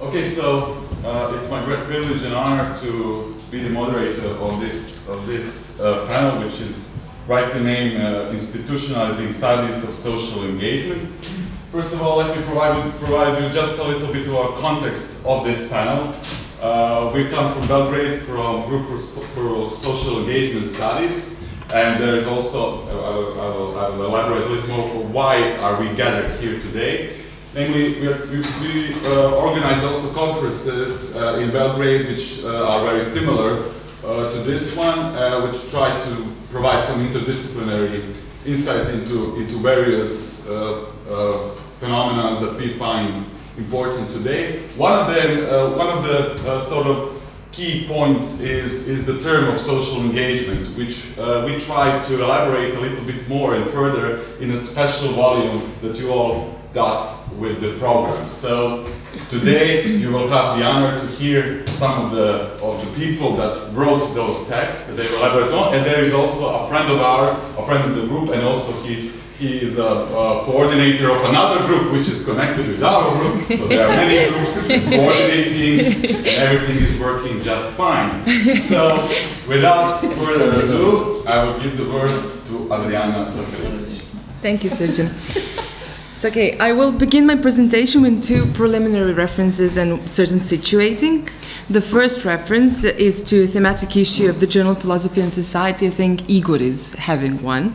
Okay, so it's my great privilege and honor to be the moderator of this panel, which is rightly named Institutionalizing Studies of Social Engagement. First of all, let me provide you just a little bit of our context of this panel. We come from Belgrade, from Group for Social Engagement Studies, and there is also, I will elaborate a little more why are we gathered here today. Namely, we organize also conferences in Belgrade which are very similar to this one, which try to provide some interdisciplinary insight into various phenomena that we find important today. One of the sort of key points is the term of social engagement, which we try to elaborate a little bit more and further in a special volume that you all got with the program. So today you will have the honor to hear some of the people that wrote those texts that they will elaborate on, and there is also a friend of ours, a friend of the group, and also he is a coordinator of another group which is connected with our group. So there are many groups coordinating, and everything is working just fine. So without further ado, I will give the word to Adriana Sofia. Thank you, Srđan. It's okay. I will begin my presentation with two preliminary references and certain situating. The first reference is to a thematic issue of the journal Philosophy and Society. I think Igor is having one,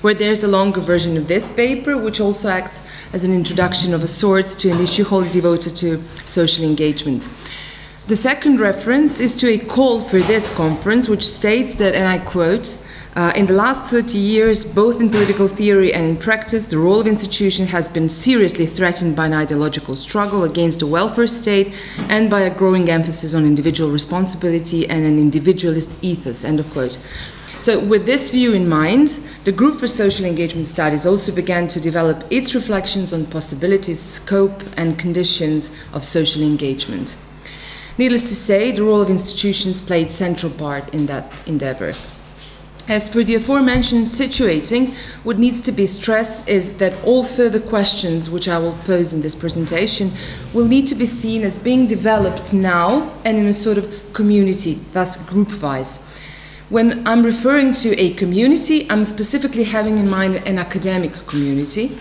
where there's a longer version of this paper, which also acts as an introduction of a sort to an issue wholly devoted to social engagement. The second reference is to a call for this conference, which states that, and I quote, in the last 30 years, both in political theory and in practice, the role of institutions has been seriously threatened by an ideological struggle against the welfare state and by a growing emphasis on individual responsibility and an individualist ethos, end of quote. So with this view in mind, the Group for Social Engagement Studies also began to develop its reflections on possibilities, scope, and conditions of social engagement. Needless to say, the role of institutions played a central part in that endeavor. As for the aforementioned situating, what needs to be stressed is that all further questions which I will pose in this presentation will need to be seen as being developed now and in a sort of community, thus group-wise. When I'm referring to a community, I'm specifically having in mind an academic community.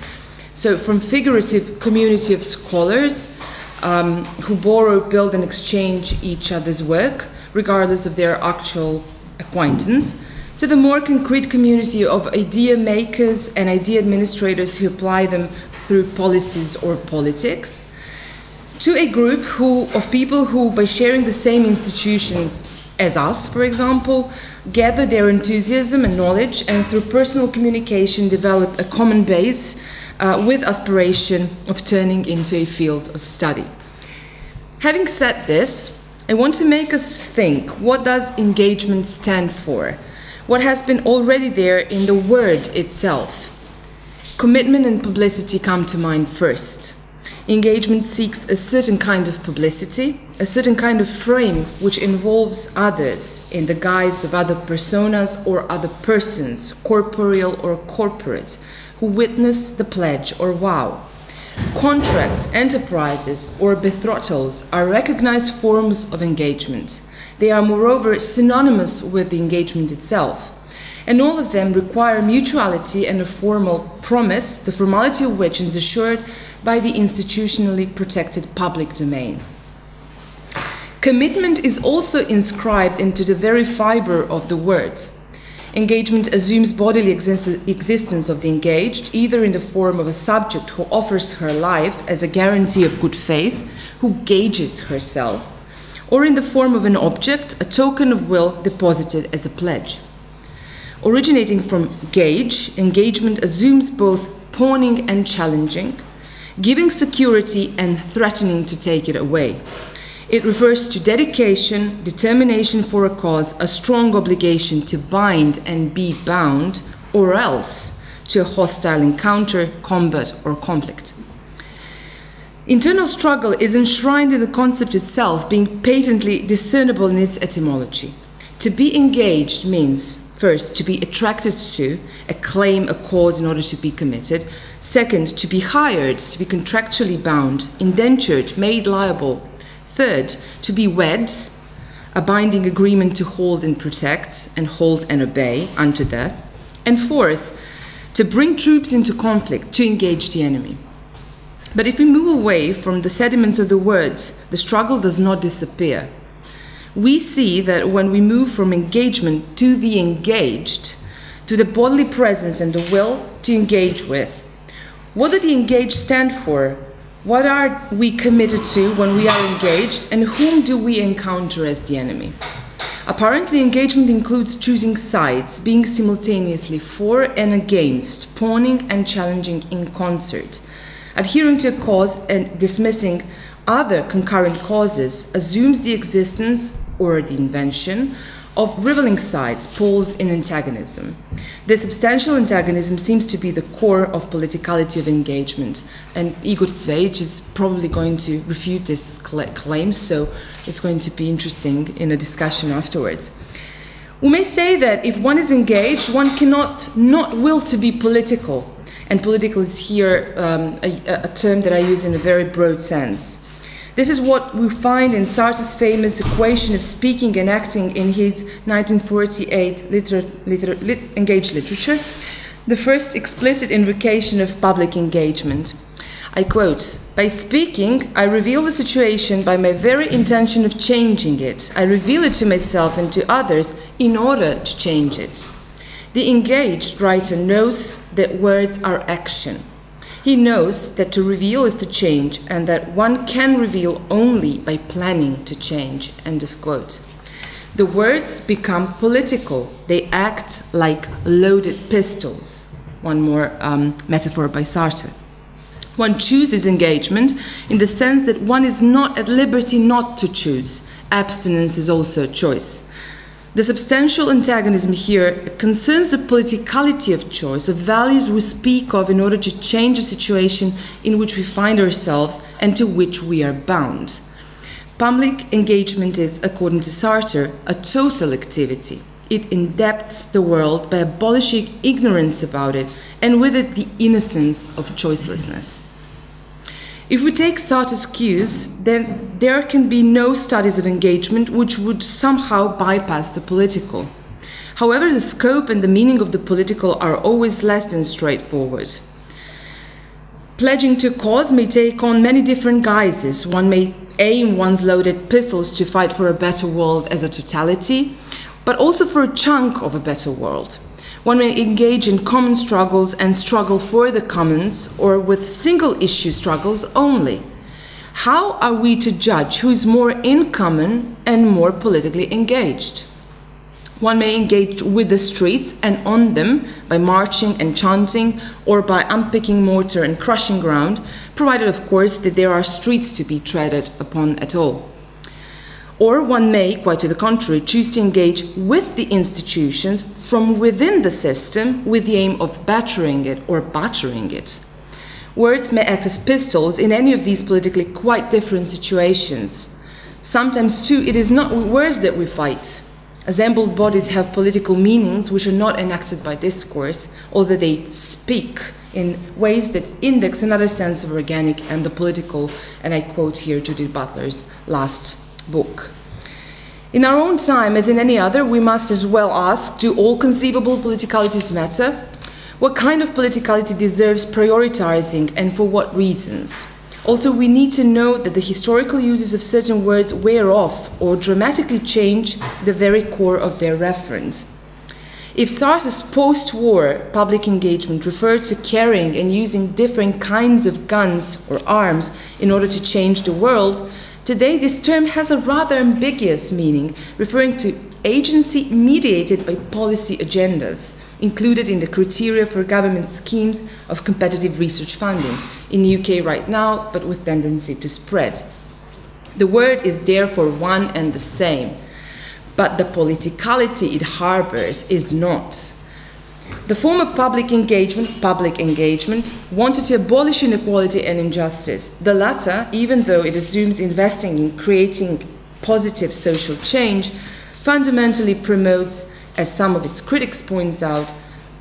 So from figurative community of scholars who borrow, build and exchange each other's work, regardless of their actual acquaintance, to the more concrete community of idea makers and idea administrators who apply them through policies or politics, to a group of people who, by sharing the same institutions as us, for example, gather their enthusiasm and knowledge and through personal communication develop a common base with aspiration of turning into a field of study. Having said this, I want to make us think, what does engagement stand for? What has been already there in the word itself? Commitment and publicity come to mind first. Engagement seeks a certain kind of publicity, a certain kind of frame which involves others in the guise of other personas or other persons, corporeal or corporate, who witness the pledge or vow. Contracts, enterprises, or betrothals are recognized forms of engagement. They are moreover synonymous with the engagement itself, and all of them require mutuality and a formal promise, the formality of which is assured by the institutionally protected public domain. Commitment is also inscribed into the very fiber of the word. Engagement assumes bodily existence of the engaged, either in the form of a subject who offers her life as a guarantee of good faith, who gauges herself, or in the form of an object, a token of will deposited as a pledge. Originating from gauge, engagement assumes both pawning and challenging, giving security and threatening to take it away. It refers to dedication, determination for a cause, a strong obligation to bind and be bound, or else to a hostile encounter, combat, or conflict. Internal struggle is enshrined in the concept itself, being patently discernible in its etymology. To be engaged means First, to be attracted to, acclaim a cause in order to be committed. Second, to be hired, to be contractually bound, indentured, made liable. Third, to be wed, a binding agreement to hold and protect, and hold and obey unto death. And fourth, to bring troops into conflict, to engage the enemy. But if we move away from the sediments of the words, the struggle does not disappear. We see that when we move from engagement to the engaged, to the bodily presence and the will to engage with, what do the engaged stand for? What are we committed to when we are engaged, and whom do we encounter as the enemy? Apparently, engagement includes choosing sides, being simultaneously for and against, pawning and challenging in concert. Adhering to a cause and dismissing other concurrent causes assumes the existence or the invention of rivaling sides, poles in antagonism. The substantial antagonism seems to be the core of politicality of engagement, and Igor Cvejic is probably going to refute this claim, so it's going to be interesting in a discussion afterwards. We may say that if one is engaged, one cannot not will to be political, and political is here a term that I use in a very broad sense. This is what we find in Sartre's famous equation of speaking and acting in his 1948 engaged literature, the first explicit invocation of public engagement. I quote, "By speaking, I reveal the situation by my very intention of changing it. I reveal it to myself and to others in order to change it." The engaged writer knows that words are action. He knows that to reveal is to change, and that one can reveal only by planning to change. End of quote. The words become political. They act like loaded pistols. One more metaphor by Sartre. One chooses engagement in the sense that one is not at liberty not to choose. Abstinence is also a choice. The substantial antagonism here concerns the politicality of choice, of values we speak of in order to change the situation in which we find ourselves and to which we are bound. Public engagement is, according to Sartre, a total activity. It indebts the world by abolishing ignorance about it, and with it the innocence of choicelessness. If we take Sartre's cues, then there can be no studies of engagement which would somehow bypass the political. However, the scope and the meaning of the political are always less than straightforward. Pledging to a cause may take on many different guises. One may aim one's loaded pistols to fight for a better world as a totality, but also for a chunk of a better world. One may engage in common struggles and struggle for the commons, or with single-issue struggles only. How are we to judge who is more in common and more politically engaged? One may engage with the streets and on them by marching and chanting, or by unpicking mortar and crushing ground, provided, of course, that there are streets to be treaded upon at all. Or one may, quite to the contrary, choose to engage with the institutions from within the system with the aim of battering it or battering it. Words may act as pistols in any of these politically quite different situations. Sometimes, too, it is not with words that we fight. Assembled bodies have political meanings which are not enacted by discourse, although they speak in ways that index another sense of organic and the political, and I quote here Judith Butler's last book. In our own time, as in any other, we must as well ask, do all conceivable politicalities matter? What kind of politicality deserves prioritizing, and for what reasons? Also, we need to know that the historical uses of certain words wear off or dramatically change the very core of their reference. If Sartre's post-war public engagement referred to carrying and using different kinds of guns or arms in order to change the world, today this term has a rather ambiguous meaning, referring to agency mediated by policy agendas, included in the criteria for government schemes of competitive research funding, in the UK right now, but with tendency to spread. The word is therefore one and the same, but the politicality it harbors is not. The form of public engagement, wanted to abolish inequality and injustice. The latter, even though it assumes investing in creating positive social change, fundamentally promotes, as some of its critics points out,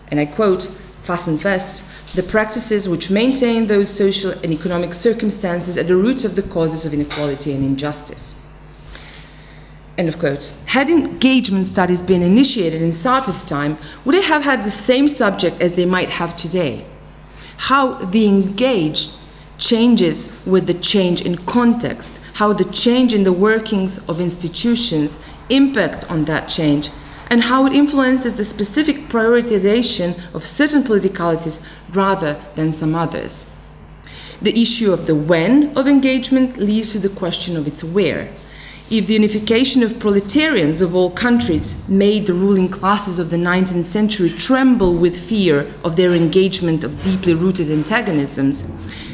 and I quote, fasten fast, the practices which maintain those social and economic circumstances at the roots of the causes of inequality and injustice. End of quote. Had engagement studies been initiated in Sartre's time, would they have had the same subject as they might have today? How the engaged changes with the change in context, how the change in the workings of institutions impact on that change, and how it influences the specific prioritization of certain politicalities rather than some others. The issue of the when of engagement leads to the question of its where. If the unification of proletarians of all countries made the ruling classes of the 19th century tremble with fear of their engagement of deeply rooted antagonisms,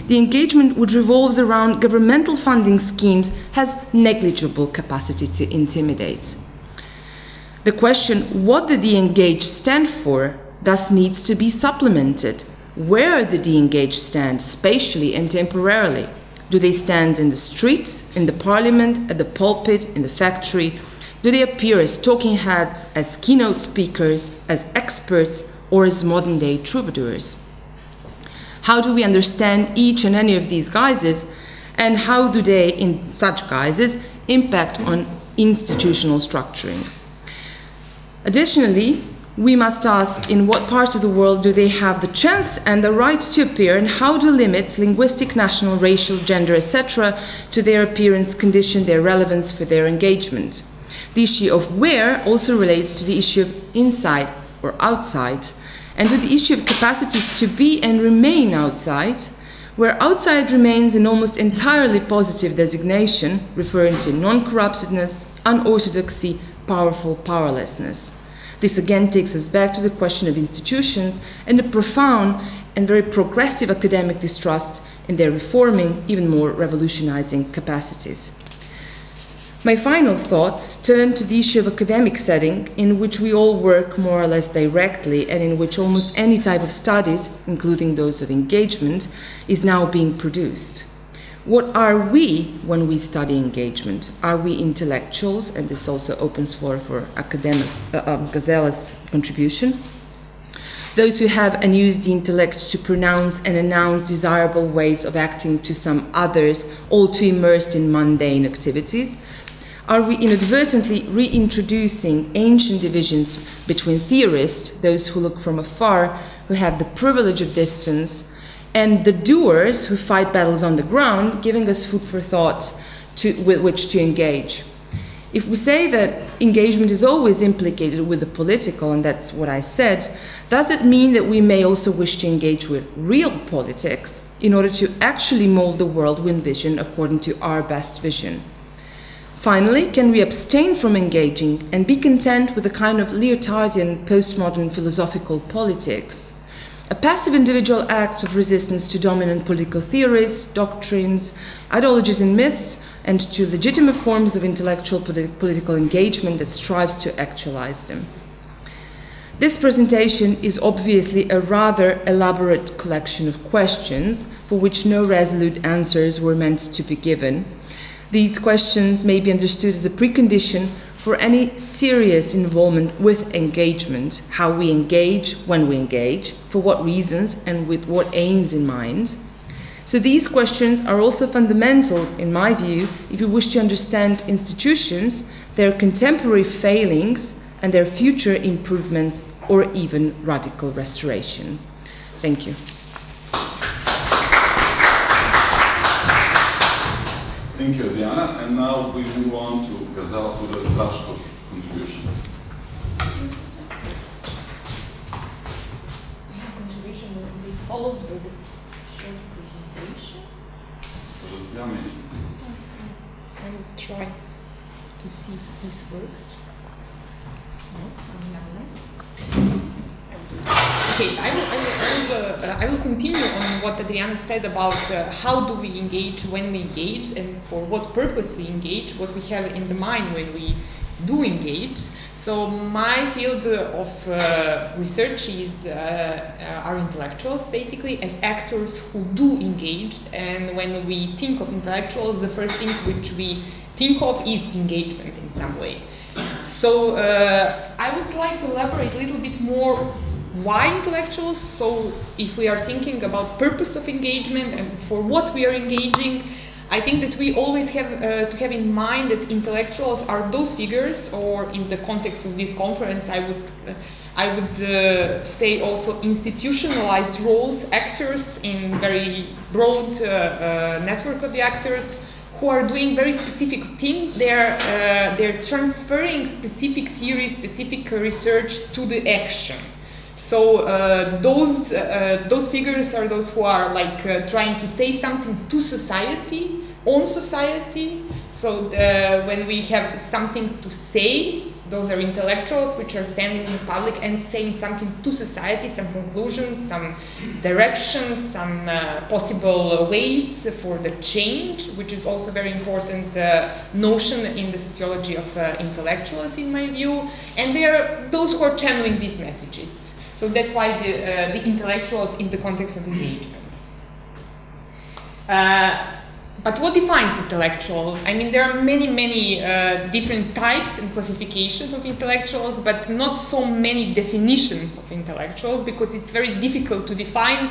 the engagement which revolves around governmental funding schemes has negligible capacity to intimidate. The question, what did the engaged stand for, thus needs to be supplemented. Where did the engaged stand, spatially and temporarily? Do they stand in the streets, in the parliament, at the pulpit, in the factory? Do they appear as talking heads, as keynote speakers, as experts, or as modern-day troubadours? How do we understand each and any of these guises, and how do they, in such guises, impact on institutional structuring? Additionally, we must ask in what parts of the world do they have the chance and the right to appear, and how do limits, linguistic, national, racial, gender, etc., to their appearance condition their relevance for their engagement? The issue of where also relates to the issue of inside or outside, and to the issue of capacities to be and remain outside, where outside remains an almost entirely positive designation, referring to non-corruptedness, unorthodoxy, powerful powerlessness. This again takes us back to the question of institutions and the profound and very progressive academic distrust in their reforming, even more revolutionizing capacities. My final thoughts turn to the issue of academic setting, in which we all work more or less directly and in which almost any type of studies, including those of engagement, is now being produced. What are we when we study engagement? Are we intellectuals? And this also opens floor for Gazella's contribution. Those who have and use the intellect to pronounce and announce desirable ways of acting to some others, all too immersed in mundane activities? Are we inadvertently reintroducing ancient divisions between theorists, those who look from afar, who have the privilege of distance, and the doers who fight battles on the ground, giving us food for thought with which to engage? If we say that engagement is always implicated with the political, and that's what I said, does it mean that we may also wish to engage with real politics in order to actually mold the world we envision according to our best vision? Finally, can we abstain from engaging and be content with a kind of Lyothardian postmodern philosophical politics? A passive individual act of resistance to dominant political theories, doctrines, ideologies and myths, and to legitimate forms of intellectual political engagement that strives to actualize them. This presentation is obviously a rather elaborate collection of questions for which no resolute answers were meant to be given. These questions may be understood as a precondition for any serious involvement with engagement, how we engage, when we engage, for what reasons and with what aims in mind. So these questions are also fundamental, in my view, if you wish to understand institutions, their contemporary failings and their future improvements or even radical restoration. Thank you. Thank you, Diana. And now we move on to Gazela for the Draškov contribution. Contribution will be followed by the short presentation. Yeah, maybe. I will try to see if this works. No. Okay, I will continue on what Adriana said about how do we engage, when we engage, and for what purpose we engage, what we have in the mind when we do engage. So my field of research is are intellectuals, basically, as actors who do engage. And when we think of intellectuals, the first thing which we think of is engagement in some way. So I would like to elaborate a little bit more why intellectuals. So if we are thinking about purpose of engagement and for what we are engaging, I think that we always have to have in mind that intellectuals are those figures, or in the context of this conference, I would say also institutionalized roles, actors in very broad network of the actors, who are doing very specific things. They're transferring specific theories, specific research to the action. So those figures are those who are like trying to say something to society, on society. So when we have something to say, those are intellectuals which are standing in public and saying something to society, some conclusions, some directions, some possible ways for the change, which is also very important notion in the sociology of intellectuals, in my view. And they are those who are channeling these messages. So that's why the intellectuals in the context of engagement. But what defines intellectual? I mean, there are many different types and classifications of intellectuals, but not so many definitions of intellectuals, because it's very difficult to define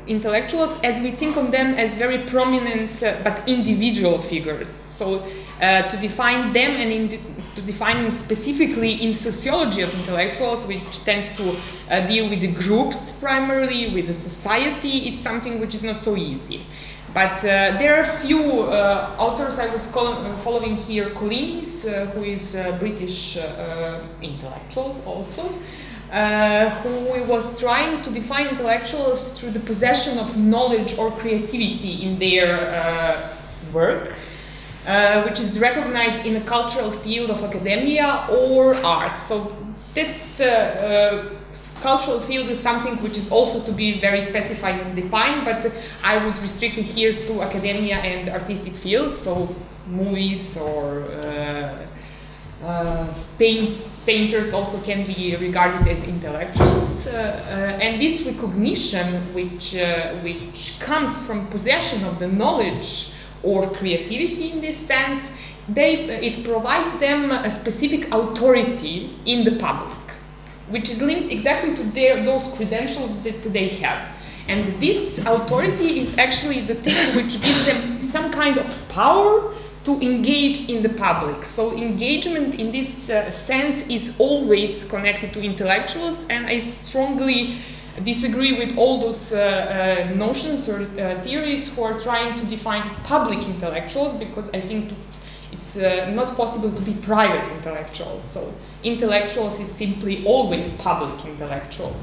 intellectuals, as we think of them as very prominent but individual figures. So to define them and to define them specifically in sociology of intellectuals, which tends to deal with the groups primarily, with the society, it's something which is not so easy. But there are a few authors I was following here. Collinis, who is British intellectuals also, who was trying to define intellectuals through the possession of knowledge or creativity in their work, which is recognized in a cultural field of academia or art. So that's cultural field is something which is also to be very specified and defined, but I would restrict it here to academia and artistic fields, so movies or painters also can be regarded as intellectuals. And this recognition, which comes from possession of the knowledge or creativity in this sense, it provides them a specific authority in the public, which is linked exactly to those credentials that they have. And this authority is actually the thing which gives them some kind of power to engage in the public. So engagement in this sense is always connected to intellectuals, and I strongly disagree with all those notions or theories who are trying to define public intellectuals, because I think it's not possible to be private intellectuals. So intellectuals is simply always public intellectual.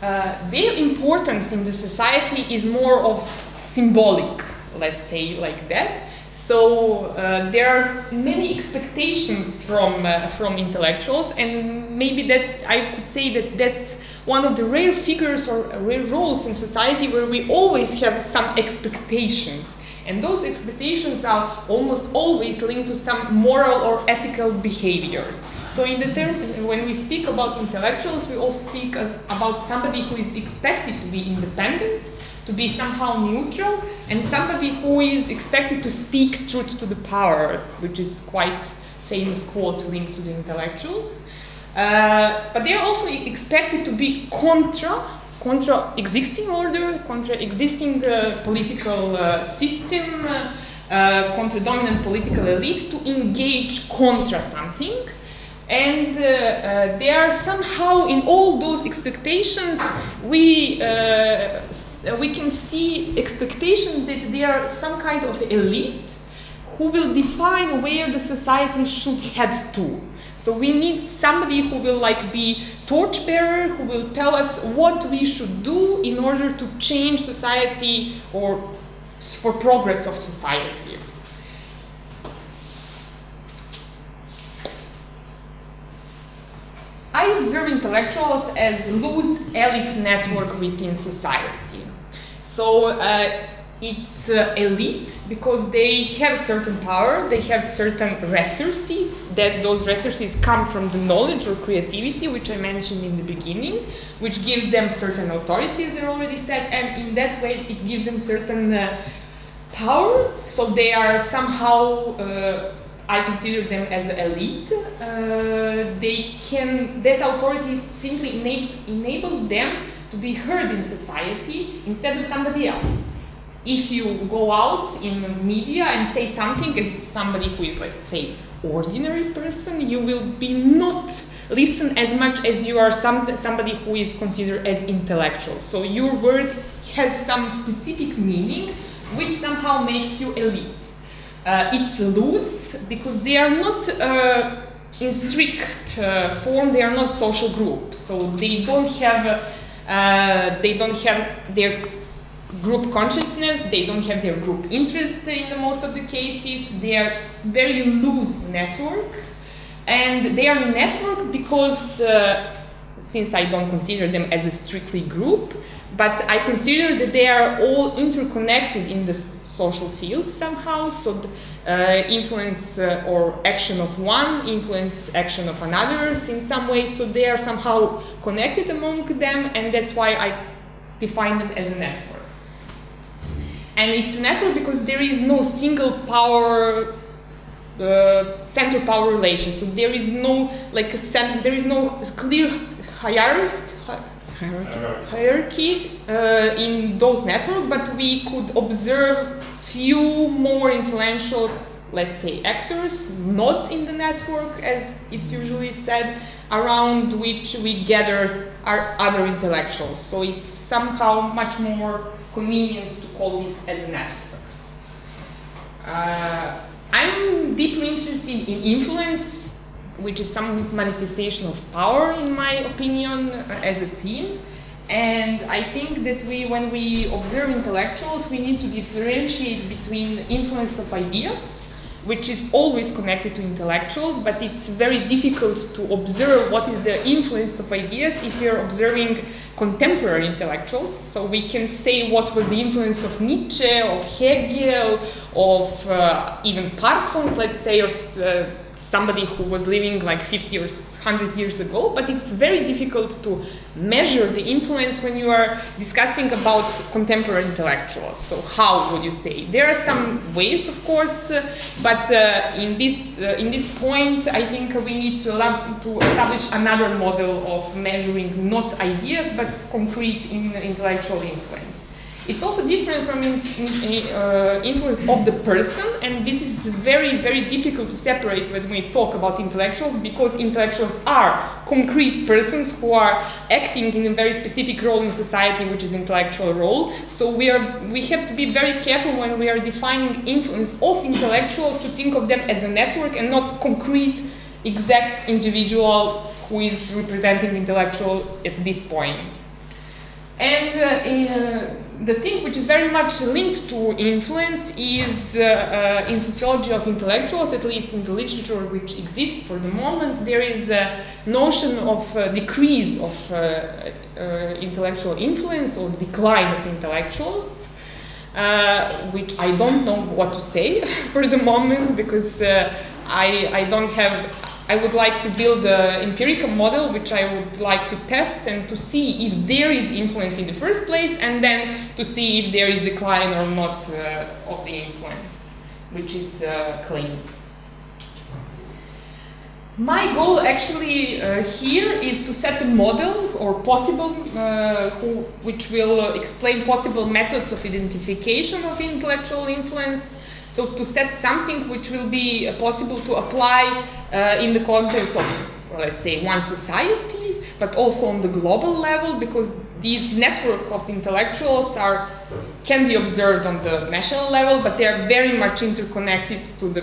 Their importance in the society is more of symbolic, let's say like that. So there are many expectations from intellectuals, and maybe that I could say that that's one of the rare figures or rare roles in society where we always have some expectations. And those expectations are almost always linked to some moral or ethical behaviors. So in the term, when we speak about intellectuals, we also speak about somebody who is expected to be independent, to be somehow neutral, and somebody who is expected to speak truth to the power, which is quite famous quote linked to the intellectual. But they are also expected to be contra existing order, contra existing political system, contra dominant political elite, to engage contra something. And they are somehow, in all those expectations, we can see expectation that they are some kind of elite who will define where the society should head to. So we need somebody who will be torchbearer, who will tell us what we should do in order to change society or for progress of society. I observe intellectuals as loose elite network within society. So it's elite because they have certain power, they have certain resources, that those resources come from the knowledge or creativity, which I mentioned in the beginning, which gives them certain authority, as I already said, and in that way it gives them certain power, so they are somehow, I consider them as elite. That authority simply enables them to be heard in society instead of somebody else. If you go out in media and say something as somebody who is, let's say, ordinary person, you will be not listen as much as you are somebody who is considered as intellectual. So your word has some specific meaning which somehow makes you elite. It's loose because they are not in strict form, they are not social groups. So they don't have their group consciousness, they don't have their group interest in most of the cases. They are very loose network, and they are network because since I don't consider them as a strictly group, but I consider that they are all interconnected in the social field somehow. So influence or action of one influence action of another in some way. So they are somehow connected among them, and that's why I define them as a network. And it's a network because there is no single power, center power relation. So there is no there is no clear hierarchy in those networks, but we could observe few more influential, let's say, actors, nodes in the network, as it's usually said, around which we gather our other intellectuals. So it's somehow much more convenient to call this as a network. I'm deeply interested in influence, which is some manifestation of power, in my opinion, as a theme. And I think that when we observe intellectuals, we need to differentiate between the influence of ideas, which is always connected to intellectuals, but it's very difficult to observe what is the influence of ideas if you're observing contemporary intellectuals. So we can say what was the influence of Nietzsche, of Hegel, of even Parsons, let's say, or somebody who was living like 50 or 100 years ago, but it's very difficult to measure the influence when you are discussing about contemporary intellectuals. So how would you say? There are some ways, of course, but in this point, I think we need to establish another model of measuring not ideas, but concrete intellectual influence. It's also different from influence of the person, and this is very, very difficult to separate when we talk about intellectuals, because intellectuals are concrete persons who are acting in a very specific role in society, which is intellectual role. So we have to be very careful when we are defining influence of intellectuals to think of them as a network and not concrete, exact individual who is representing intellectual at this point. And the thing which is very much linked to influence is in sociology of intellectuals, at least in the literature which exists for the moment, there is a notion of decrease of intellectual influence or decline of intellectuals, which I don't know what to say for the moment, because I would like to build an empirical model which I would like to test and to see if there is influence in the first place, and then to see if there is decline or not of the influence which is claimed. My goal actually here is to set a model or possible, which will explain possible methods of identification of intellectual influence. So to set something which will be possible to apply in the context of, let's say, one society, but also on the global level, because these network of intellectuals can be observed on the national level, but they are very much interconnected to the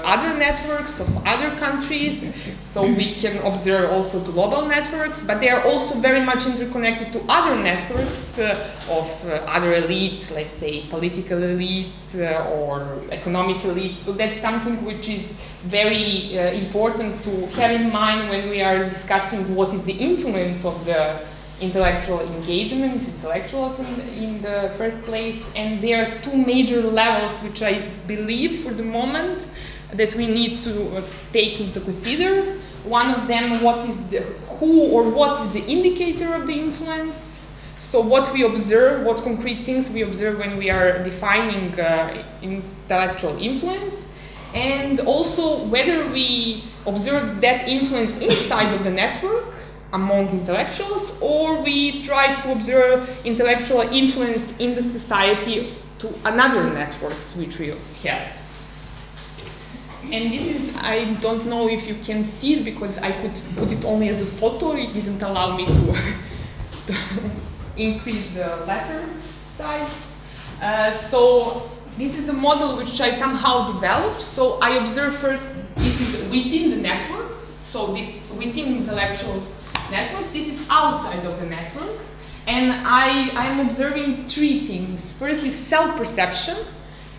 other networks of other countries. So we can observe also global networks, but they are also very much interconnected to other networks of other elites, let's say political elites or economic elites. So that's something which is very important to have in mind when we are discussing what is the influence of the intellectual engagement, intellectuals in the first place. And there are two major levels which I believe for the moment that we need to take into consider. One of them, what is the indicator of the influence? So what we observe, what concrete things we observe when we are defining intellectual influence, and also whether we observe that influence inside of the network among intellectuals, or we try to observe intellectual influence in the society to another networks which we have. And this is, I don't know if you can see it because I could put it only as a photo, it didn't allow me to increase the letter size. So this is the model which I somehow developed. So I observe first, this is within the network. So this within intellectual network, this is outside of the network. And I'm observing three things. First is self-perception,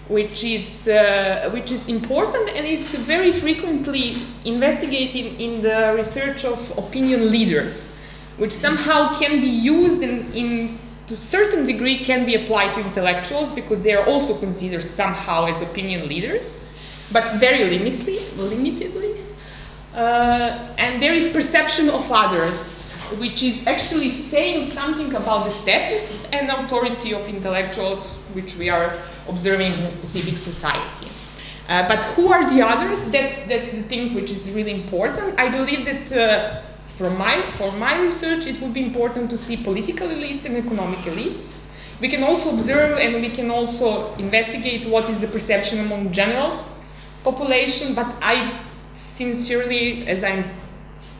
which is important, and it's very frequently investigated in the research of opinion leaders, which somehow can be used to a certain degree can be applied to intellectuals because they are also considered somehow as opinion leaders, but very limitedly. And there is perception of others, which is actually saying something about the status and authority of intellectuals which we are observing in a specific society. But who are the others? That's the thing which is really important. I believe that for my research, it would be important to see political elites and economic elites. We can also observe and we can also investigate what is the perception among general population, but I sincerely, as I'm,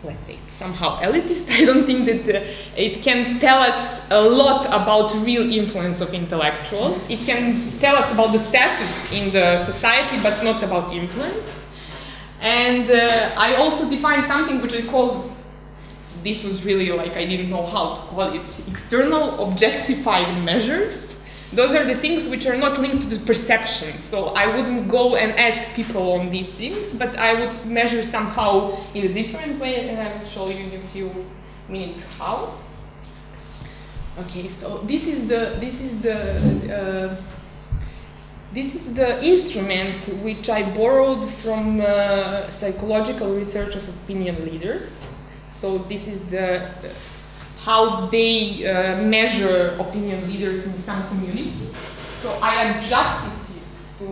let's say, somehow elitist, I don't think that it can tell us a lot about real influence of intellectuals. It can tell us about the status in the society, but not about influence. And I also defined something which I call, this was really like, I didn't know how to call it, external objectified measures. Those are the things which are not linked to the perception. So I wouldn't go and ask people on these things, but I would measure somehow in a different way, and I will show you in a few minutes how. Okay, so this is the instrument which I borrowed from psychological research of opinion leaders. So this is how they measure opinion leaders in some community. So I adjusted it to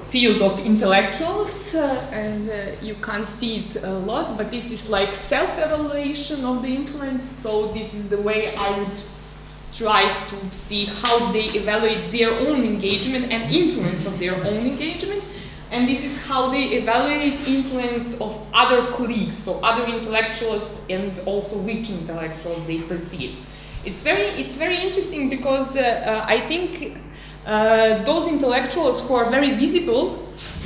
field of intellectuals, and you can't see it a lot, but this is like self-evaluation of the influence. So this is the way I would try to see how they evaluate their own engagement and influence of their own engagement. And this is how they evaluate influence of other colleagues, so other intellectuals, and also which intellectuals they perceive. It's very interesting because I think those intellectuals who are very visible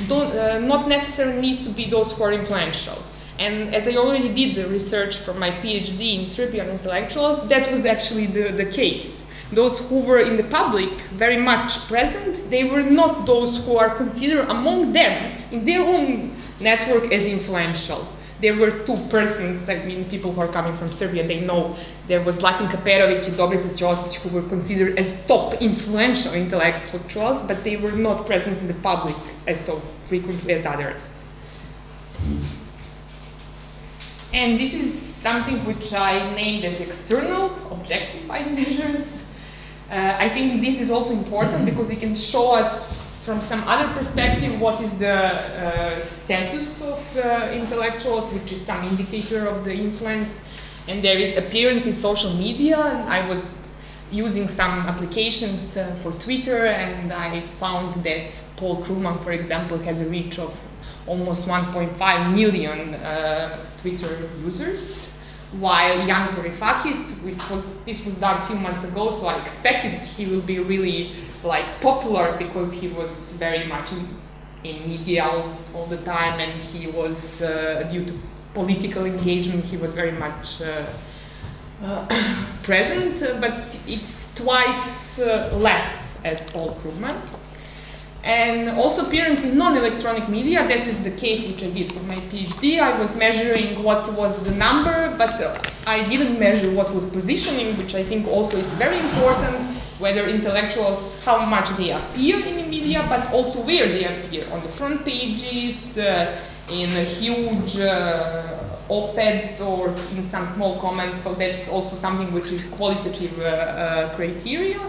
don't not necessarily need to be those who are influential. And as I already did the research for my PhD in Serbian intellectuals, that was actually the case. Those who were in the public very much present, they were not those who are considered among them in their own network as influential. There were two persons, I mean, people who are coming from Serbia, they know there was Zlatin Kaperović and Dobrica Ćosić who were considered as top influential intellectuals, but they were not present in the public as so frequently as others. And this is something which I named as external objectified measures. I think this is also important because it can show us from some other perspective what is the status of intellectuals, which is some indicator of the influence. And there is appearance in social media, and I was using some applications for Twitter, and I found that Paul Krugman, for example, has a reach of almost 1.5 million Twitter users. While Jan Zorifakis, this was done a few months ago, so I expected he will be really like popular because he was very much in media all the time, and he was due to political engagement, he was very much present, but it's twice less as Paul Krugman. And also appearance in non-electronic media, that is the case which I did for my PhD. I was measuring what was the number, but I didn't measure what was positioning, which I think also is very important, whether intellectuals, how much they appear in the media, but also where they appear, on the front pages, in huge op-eds or in some small comments, so that's also something which is qualitative criteria.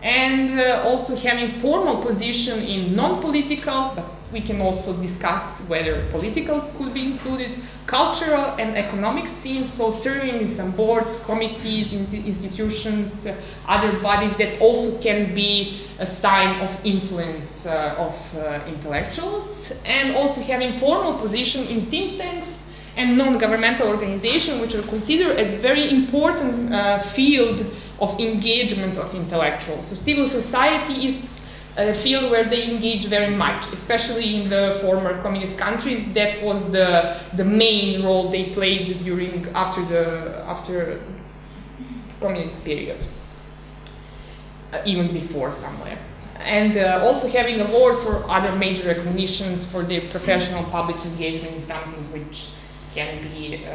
And also having formal position in non-political, but we can also discuss whether political could be included, cultural and economic scenes, so serving in some boards, committees, institutions, other bodies that also can be a sign of influence of intellectuals, and also having formal position in think tanks and non-governmental organizations, which are considered as very important field of engagement of intellectuals. So civil society is a field where they engage very much, especially in the former communist countries. That was the main role they played after communist period, even before somewhere. And also having awards or other major recognitions for their professional public engagement is something which can be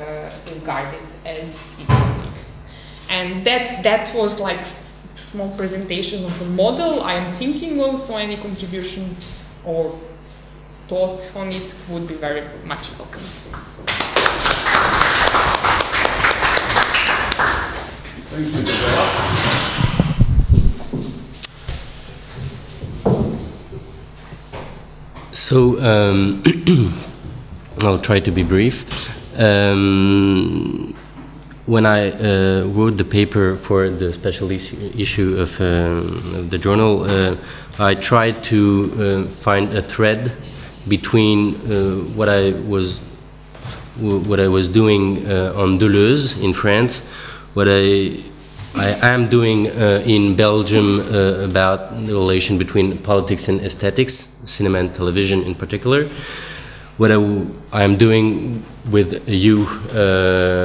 regarded as interesting. And that was like small presentation of a model I am thinking of, so any contribution or thoughts on it would be very much welcome. Thank you, Isabella. So I'll try to be brief. When I wrote the paper for the special issue of the journal, I tried to find a thread between what I was doing on Deleuze in France, what I am doing in Belgium about the relation between politics and aesthetics, cinema and television in particular, what I am doing with you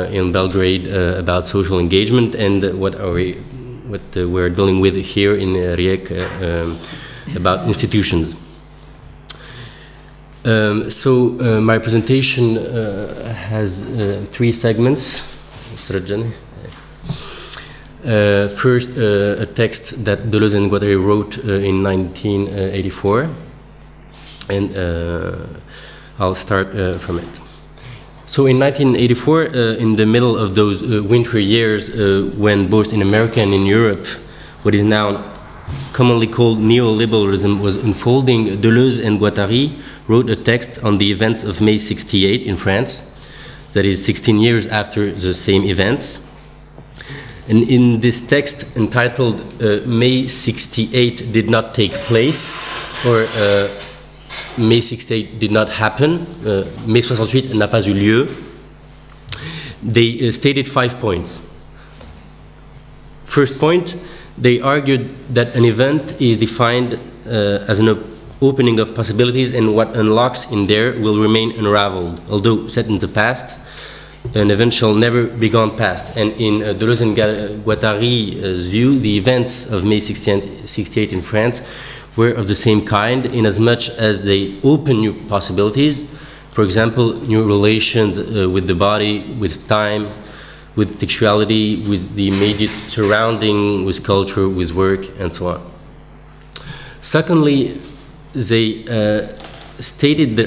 in Belgrade about social engagement, and what we're dealing with here in Rijeka about institutions. My presentation has 3 segments. First, a text that Deleuze and Guattari wrote in 1984, and I'll start from it. So in 1984, in the middle of those wintry years when both in America and in Europe what is now commonly called neoliberalism was unfolding, Deleuze and Guattari wrote a text on the events of May 68 in France, that is 16 years after the same events. And in this text entitled May 68 did not take place, or Mai 68 did not happen, Mai 68 n'a pas eu lieu, they stated 5 points. First point, they argued that an event is defined as an opening of possibilities, and what unlocks in there will remain unraveled. Although set in the past, an event shall never be gone past. And in Deleuze and Guattari's view, the events of May 68 in France were of the same kind, in as much as they open new possibilities, for example, new relations with the body, with time, with textuality, with the immediate surrounding, with culture, with work, and so on. Secondly, they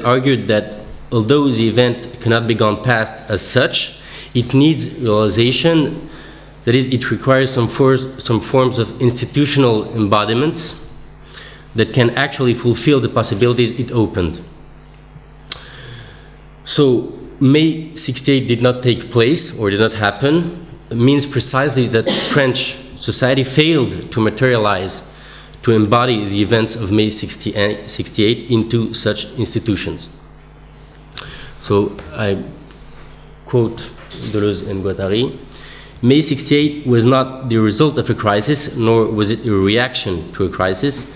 argued that although the event cannot be gone past as such, it needs realization, that is, it requires some forms of institutional embodiments that can actually fulfill the possibilities it opened. So, May 68 did not take place, or did not happen, means precisely that French society failed to materialize, to embody the events of May 68 into such institutions. So, I quote Deleuze and Guattari, May 68 was not the result of a crisis, nor was it a reaction to a crisis.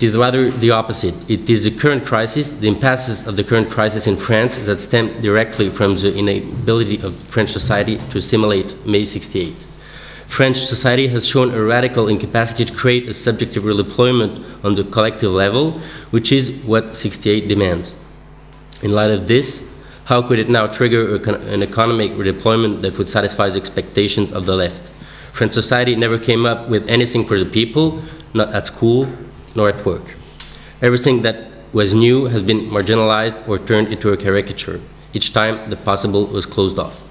It is rather the opposite. It is the current crisis, the impasses of the current crisis in France that stem directly from the inability of French society to assimilate May 68. French society has shown a radical incapacity to create a subjective redeployment on the collective level, which is what 68 demands. In light of this, how could it now trigger an economic redeployment that would satisfy the expectations of the left? French society never came up with anything for the people, not at school, nor at work. Everything that was new has been marginalized or turned into a caricature. Each time the possible was closed off.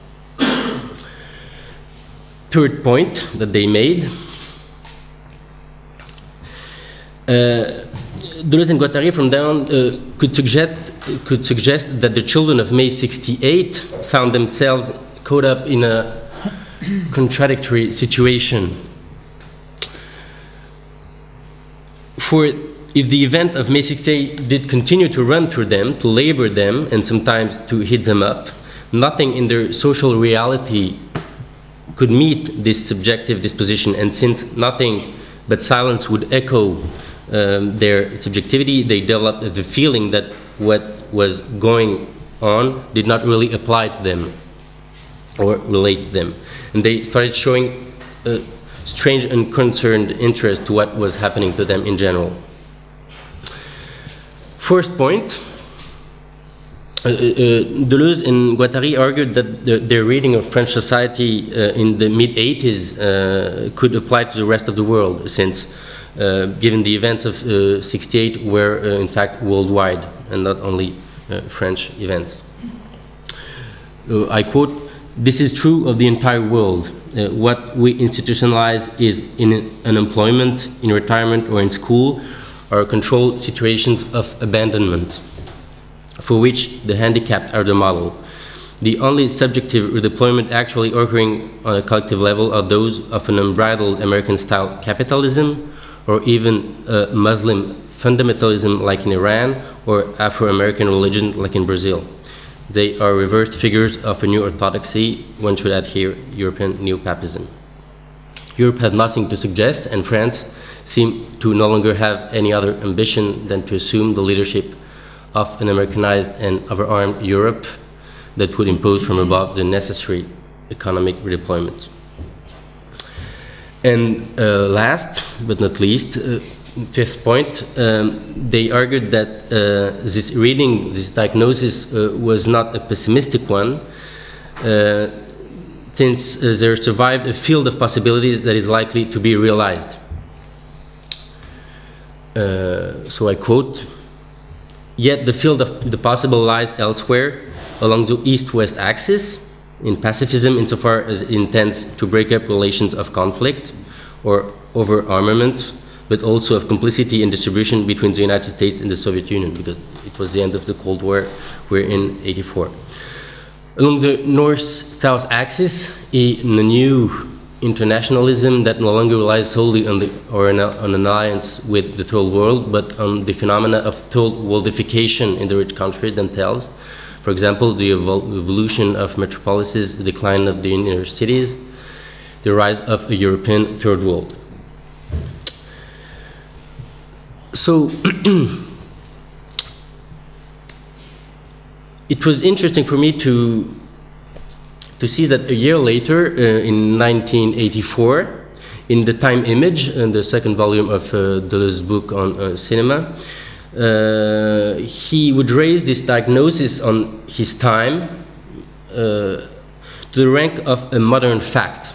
Third point that they made, Deleuze and Guattari from down could suggest that the children of May 68 found themselves caught up in a contradictory situation. For if the event of May 68 did continue to run through them, to labor them, and sometimes to hit them up, nothing in their social reality could meet this subjective disposition, and since nothing but silence would echo their subjectivity, they developed the feeling that what was going on did not really apply to them or relate to them. And they started showing a strange and concerned interest to what was happening to them in general. First point, Deleuze and Guattari argued that their reading of French society in the mid-80s could apply to the rest of the world, since given the events of 68 were in fact worldwide and not only French events. I quote, "This is true of the entire world. What we institutionalize is in unemployment, in retirement, or in school, are controlled situations of abandonment, for which the handicapped are the model. The only subjective redeployment actually occurring on a collective level are those of an unbridled American-style capitalism, or even Muslim fundamentalism like in Iran, or Afro-American religion like in Brazil. They are reversed figures of a new orthodoxy. One should add here European neo-papism. Europe had nothing to suggest, and France seemed to no longer have any other ambition than to assume the leadership of an Americanized and overarmed Europe that would impose from above the necessary economic redeployment." And last but not least, fifth point, they argued that this reading, this diagnosis was not a pessimistic one, since there survived a field of possibilities that is likely to be realized. So I quote, "Yet the field of the possible lies elsewhere, along the East-West axis, in pacifism insofar as it intends to break up relations of conflict or over-armament, but also of complicity and distribution between the United States and the Soviet Union," because it was the end of the Cold War, we're in '84. Along the North-South axis, in a new internationalism that no longer relies solely on an alliance with the third world, but on the phenomena of third worldification in the rich countries themselves. For example, the evolution of metropolises, the decline of the inner cities, the rise of a European third world. So, it was interesting for me to see that a year later, in 1984, in the Time Image, in the second volume of Deleuze's book on cinema, he would raise this diagnosis on his time to the rank of a modern fact.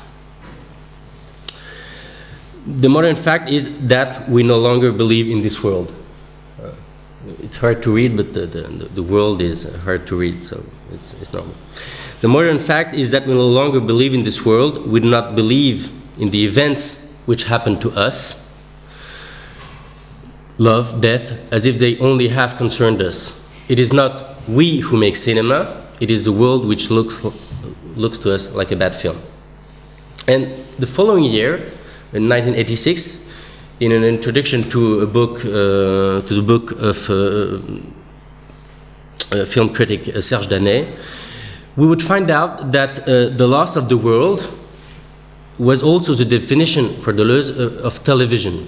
The modern fact is that we no longer believe in this world. It's hard to read, but the world is hard to read, so it's normal. The modern fact is that we no longer believe in this world. We do not believe in the events which happen to us, love, death, as if they only have concerned us. It is not we who make cinema, it is the world which looks to us like a bad film. And the following year, in 1986, in an introduction to a book, to the book of film critic Serge Danet, we would find out that the loss of the world was also the definition for Deleuze of television.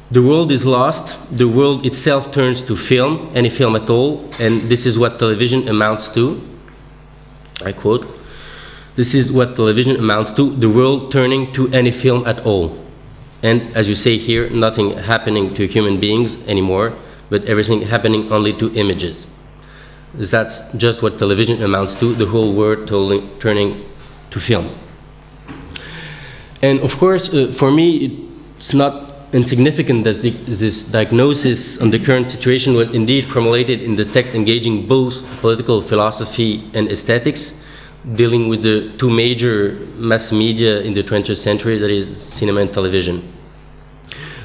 The world is lost, the world itself turns to film, any film at all, and this is what television amounts to. I quote, "This is what television amounts to, the world turning to any film at all. And as you say here, nothing happening to human beings anymore, but everything happening only to images. That's just what television amounts to, the whole world turning to film." And of course, for me, it's not insignificant that this diagnosis on the current situation was indeed formulated in the text engaging both political philosophy and aesthetics, dealing with the two major mass media in the 20th century, that is cinema and television.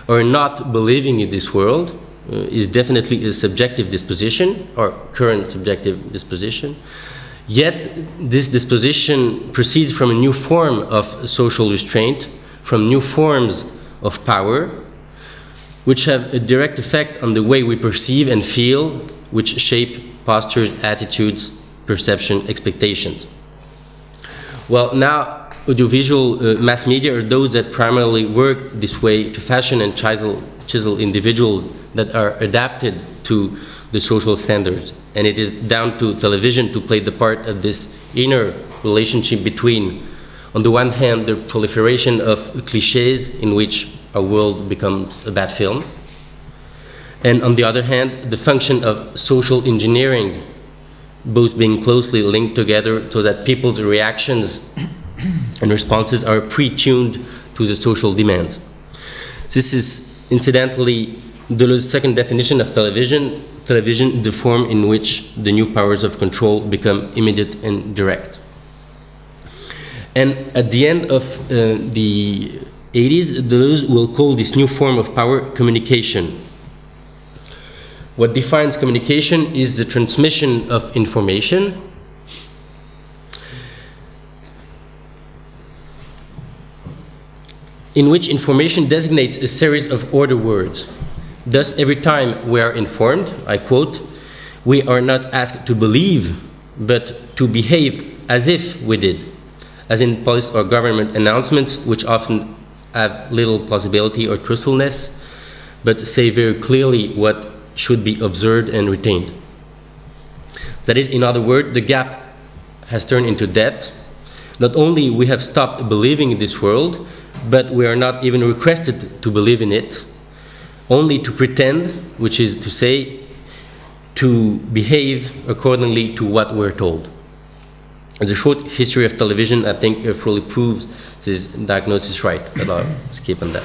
Or not believing in this world is definitely a subjective disposition, or current subjective disposition. Yet this disposition proceeds from a new form of social restraint, from new forms of power, which have a direct effect on the way we perceive and feel, which shape postures, attitudes, perception, expectations. Well, now audiovisual mass media are those that primarily work this way to fashion and chisel individuals that are adapted to the social standards. And it is down to television to play the part of this inner relationship between, on the one hand, the proliferation of cliches in which a world becomes a bad film, and on the other hand, the function of social engineering, both being closely linked together so that people's reactions and responses are pre-tuned to the social demands. This is incidentally Deleuze's second definition of television, the form in which the new powers of control become immediate and direct. And at the end of the 80s, Deleuze will call this new form of power communication. What defines communication is the transmission of information in which information designates a series of order words. Thus, every time we are informed, I quote, we are not asked to believe, but to behave as if we did, as in police or government announcements, which often have little plausibility or truthfulness, but say very clearly what should be observed and retained. That is, in other words, the gap has turned into depth. Not only we have stopped believing in this world, but we are not even requested to believe in it, only to pretend, which is to say, to behave accordingly to what we're told. The short history of television, I think, fully proves this diagnosis right, but I'll skip on that.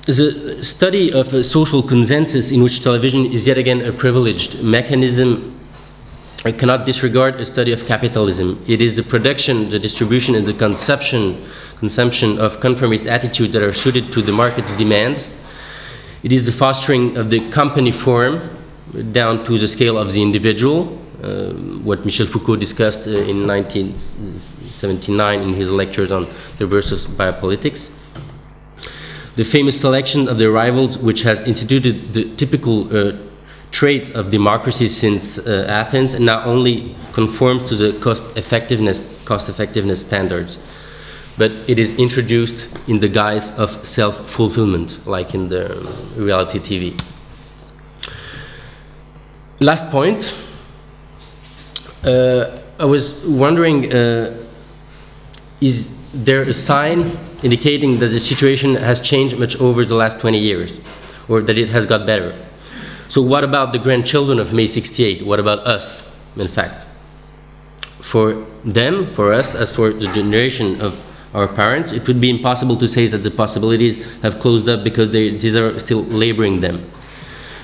The study of a social consensus in which television is yet again a privileged mechanism. I cannot disregard a study of capitalism. It is the production, the distribution, and the consumption of conformist attitudes that are suited to the market's demands. It is the fostering of the company form down to the scale of the individual, what Michel Foucault discussed in 1979 in his lectures on the birth of biopolitics. The famous selection of the rivals, which has instituted the typical trait of democracy since Athens, and not only conforms to the cost effectiveness standards, but it is introduced in the guise of self-fulfillment, like in the reality TV. Last point, I was wondering, is there a sign indicating that the situation has changed much over the last 20 years, or that it has got better? So what about the grandchildren of May 68? What about us, in fact? For them, for us, as for the generation of our parents, it would be impossible to say that the possibilities have closed up because these are still laboring them.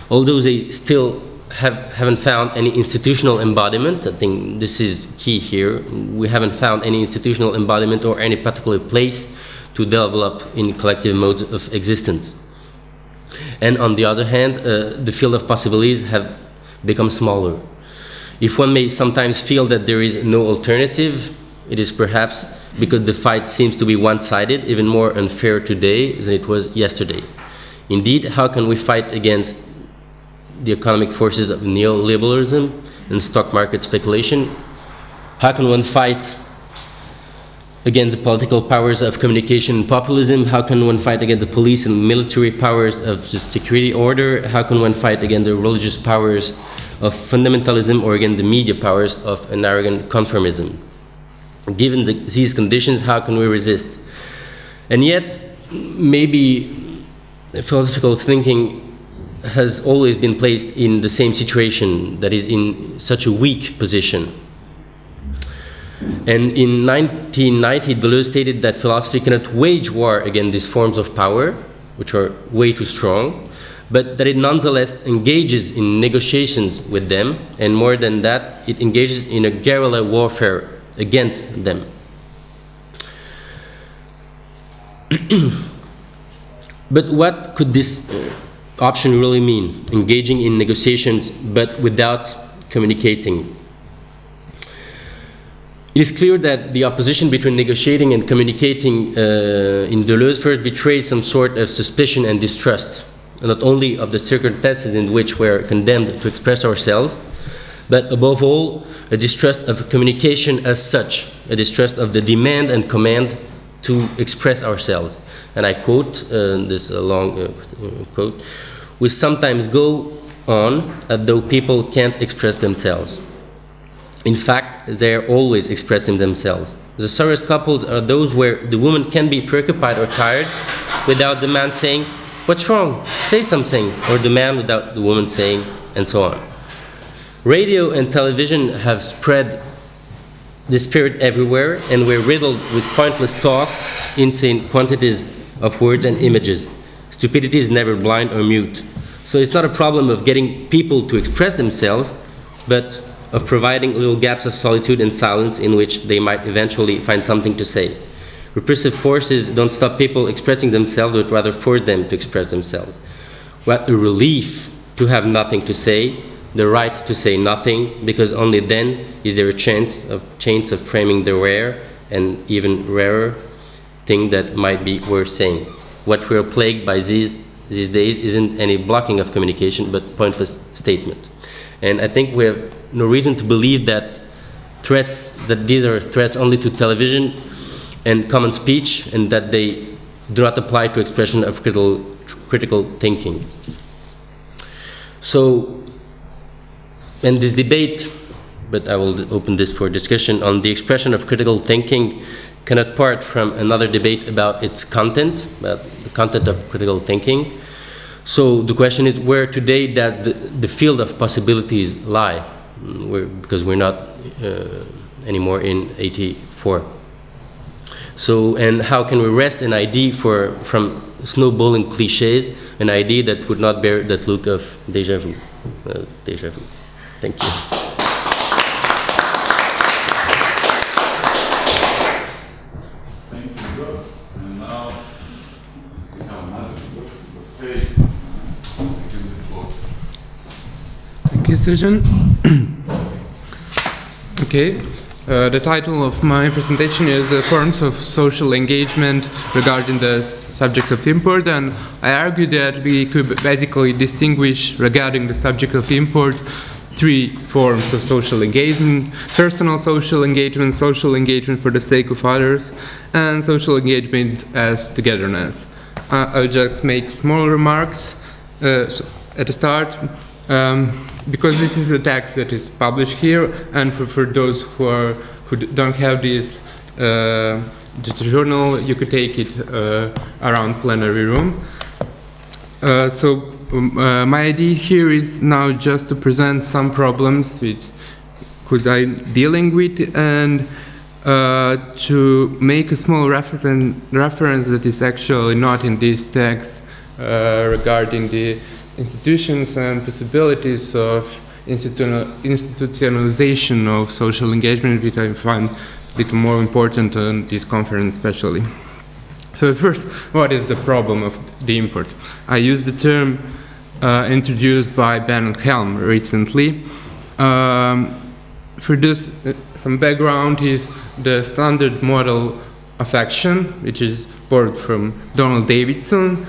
Although they still haven't found any institutional embodiment, I think this is key here, we haven't found any institutional embodiment or any particular place to develop in collective modes of existence. And on the other hand, the field of possibilities have become smaller. If one may sometimes feel that there is no alternative, it is perhaps because the fight seems to be one-sided, even more unfair today than it was yesterday. Indeed, how can we fight against the economic forces of neoliberalism and stock market speculation? How can one fight against the political powers of communication and populism? How can one fight against the police and military powers of the security order? How can one fight against the religious powers of fundamentalism or against the media powers of an arrogant conformism? Given these conditions, how can we resist? And yet, maybe philosophical thinking has always been placed in the same situation, that is, in such a weak position. And in 1990, Deleuze stated that philosophy cannot wage war against these forms of power, which are way too strong, but that it nonetheless engages in negotiations with them, and more than that, it engages in a guerrilla warfare against them. But what could this option really mean? Engaging in negotiations, but without communicating. It is clear that the opposition between negotiating and communicating in Deleuze first betrays some sort of suspicion and distrust, not only of the circumstances in which we are condemned to express ourselves, but above all, a distrust of communication as such, a distrust of the demand and command to express ourselves. And I quote this long quote, "We sometimes go on as though people can't express themselves. In fact, they are always expressing themselves. The sorriest couples are those where the woman can be preoccupied or tired without the man saying, 'What's wrong? Say something,' or the man without the woman saying, and so on. Radio and television have spread the spirit everywhere, and we're riddled with pointless talk, insane quantities of words and images. Stupidity is never blind or mute. So it's not a problem of getting people to express themselves, but of providing little gaps of solitude and silence in which they might eventually find something to say. Repressive forces don't stop people expressing themselves, but rather force them to express themselves. What a relief to have nothing to say, the right to say nothing, because only then is there a chance of framing the rare and even rarer thing that might be worth saying. What we are plagued by these days isn't any blocking of communication, but pointless statement." And I think we have no reason to believe that these are threats only to television and common speech, and that they do not apply to expression of critical thinking. So, in this debate, but I will open this for discussion, on the expression of critical thinking cannot part from another debate about its content, about the content of critical thinking. So the question is, where today does the field of possibilities lie? Because we're not anymore in 84. So, and how can we wrest an idea from snowballing cliches, an idea that would not bear that look of déjà vu? Déjà vu. Thank you. Thank you. And now we have another say. Thank you, Srijan. Okay, the title of my presentation is Forms of Social Engagement Regarding the Subject of Import, and I argue that we could basically distinguish regarding the subject of import three forms of social engagement: personal social engagement for the sake of others, and social engagement as togetherness. I'll just make small remarks at the start, because this is a text that is published here, and for those who don't have this journal, you could take it around plenary room. My idea here is now just to present some problems which I'm dealing with, and to make a small reference that is actually not in this text regarding the institutions and possibilities of institutionalization of social engagement, which I find a little more important on this conference especially. So first, what is the problem of the import? I used the term introduced by Ben and Helm recently. For this, some background is the standard model of action, which is borrowed from Donald Davidson,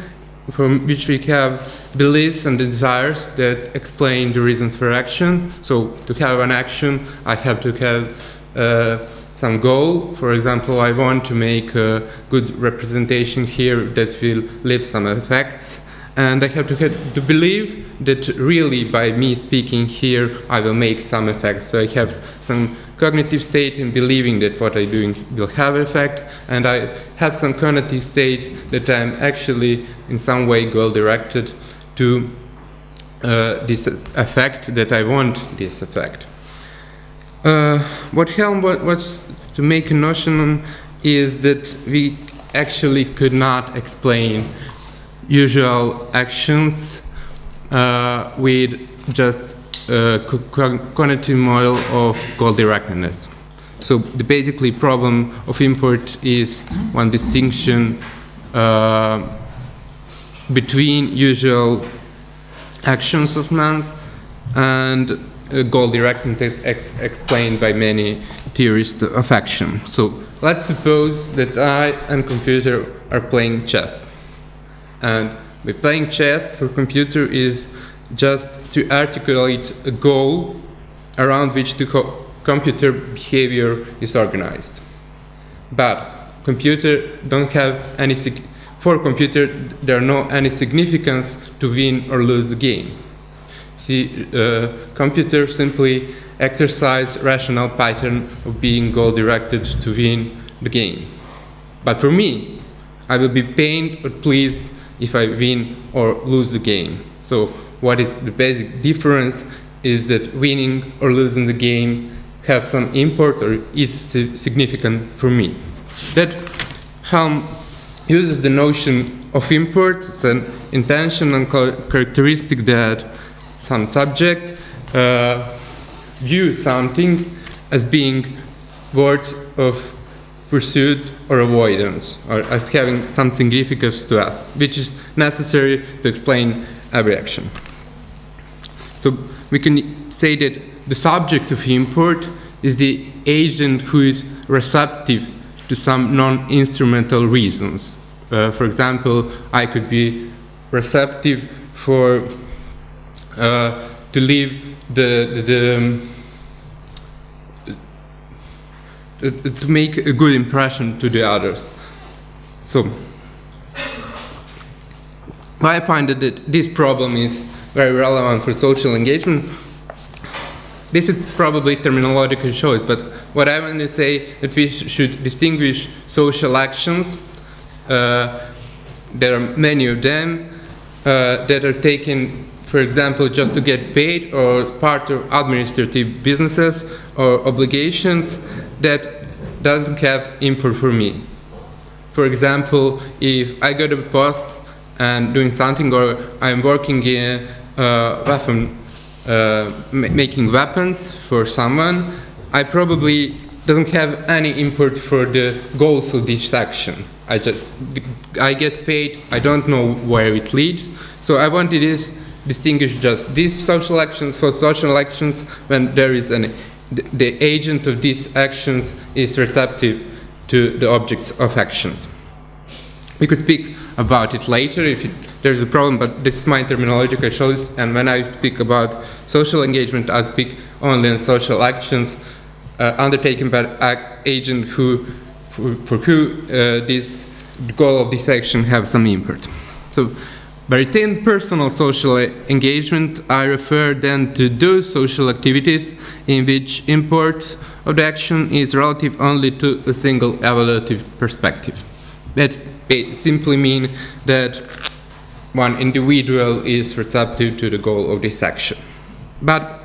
from which we have beliefs and desires that explain the reasons for action. So to have an action, I have to have some goal. For example, I want to make a good representation here that will leave some effects, and I have to believe that really by me speaking here I will make some effects. So I have some cognitive state in believing that what I'm doing will have effect, and I have some cognitive state that I'm actually in some way goal directed to this effect, that I want this effect. what Helm wants to make a notion is that we actually could not explain usual actions with just a cognitive model of goal directedness. So the basically problem of import is one distinction between usual actions of man's and goal directedness explained by many theorists of action. So let's suppose that I and computer are playing chess. And by playing chess for computer is just to articulate a goal around which the computer behavior is organized. But computer don't have any, for computer there are no any significance to win or lose the game. See, computer simply exercise rational pattern of being goal directed to win the game. But for me, I will be pained or pleased if I win or lose the game. So what is the basic difference is that winning or losing the game have some import or is significant for me. That Helm uses the notion of import as an intentional characteristic that some subject views something as being worth of pursuit or avoidance, or as having some significance to us, which is necessary to explain every action. So we can say that the subject of import is the agent who is receptive to some non-instrumental reasons. For example, I could be receptive for to leave to make a good impression to the others. So I find that this problem is very relevant for social engagement. This is probably terminological choice, but what I want to say that we should distinguish social actions. There are many of them that are taken, for example, just to get paid or part of administrative businesses or obligations that doesn't have import for me. For example, if I go to the post and doing something, or I'm working in making weapons for someone, I probably doesn't have any import for the goals of this action. I get paid, I don't know where it leads, so I wanted to distinguish just these social actions for social actions when there is the agent of these actions is receptive to the objects of actions. We could speak about it later if there's a problem, but this is my terminological choice, and when I speak about social engagement, I speak only on social actions undertaken by an agent for who this goal of this action have some import. So, by retained personal social engagement, I refer then to those social activities in which import of the action is relative only to a single evaluative perspective. That simply means that one individual is receptive to the goal of this action. But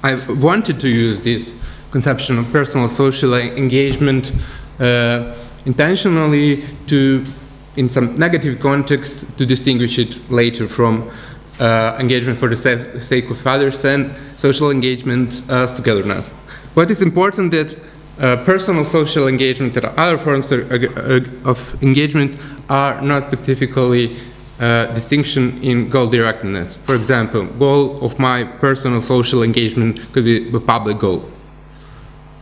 I wanted to use this conception of personal social engagement intentionally to, in some negative context, to distinguish it later from engagement for the sake of others and social engagement as togetherness. What is important that personal social engagement and other forms of engagement are not specifically distinction in goal directedness. For example, goal of my personal social engagement could be a public goal.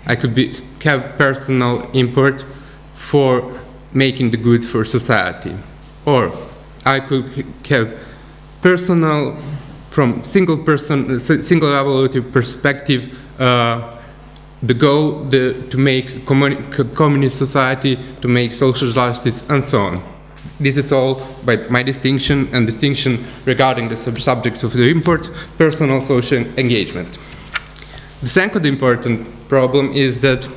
I could have personal import for making the good for society, or I could have personal, from single evaluative perspective, the goal to make communist society, to make social justice, and so on. This is all by my distinction and distinction regarding the subject of the import, personal social engagement. The second important problem is that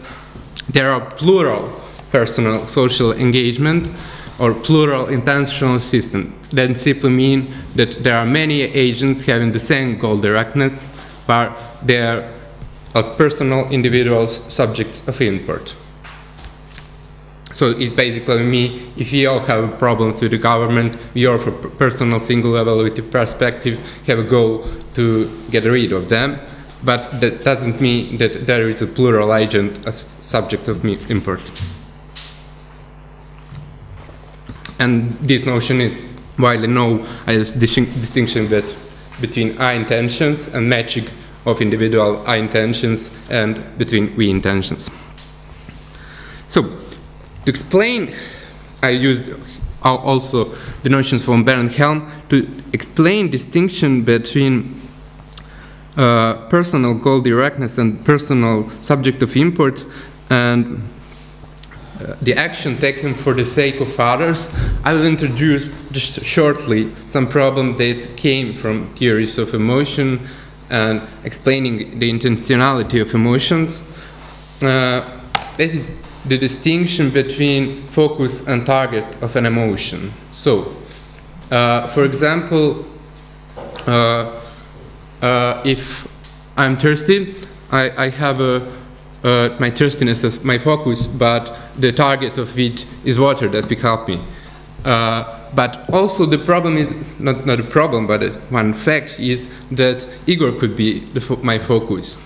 there are plural personal social engagement or plural intentional system. That simply means that there are many agents having the same goal directness, but they are as personal individuals subjects of import. So it basically means if we all have problems with the government, we all for personal single evaluative perspective have a goal to get rid of them, but that doesn't mean that there is a plural agent as subject of import. And this notion is widely known as distinction between I intentions and matching of individual I intentions and between we intentions. So, to explain, I used also the notions from Bernhelm to explain distinction between personal goal directness and personal subject of import and the action taken for the sake of others. I will introduce just shortly some problems that came from theories of emotion and explaining the intentionality of emotions. That is the distinction between focus and target of an emotion. So, for example, if I'm thirsty, I have my thirstiness as my focus, but the target of it is water that will help me. But also the problem is, not a problem, but one fact is that Igor could be my focus.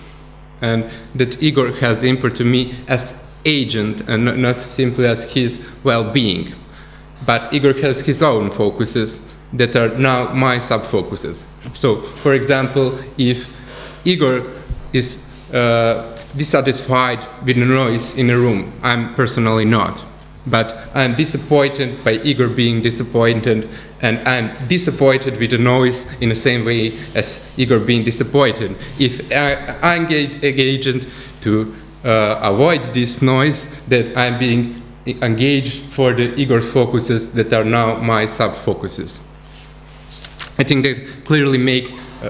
And that Igor has import to me as agent and not simply as his well-being. But Igor has his own focuses that are now my sub-focuses. So, for example, if Igor is dissatisfied with the noise in a room, I'm personally not. But I'm disappointed by Igor being disappointed, and I'm disappointed with the noise in the same way as Igor being disappointed. If I engage an agent to avoid this noise, that I'm being engaged for the Igor focuses that are now my sub-focuses. I think that clearly make a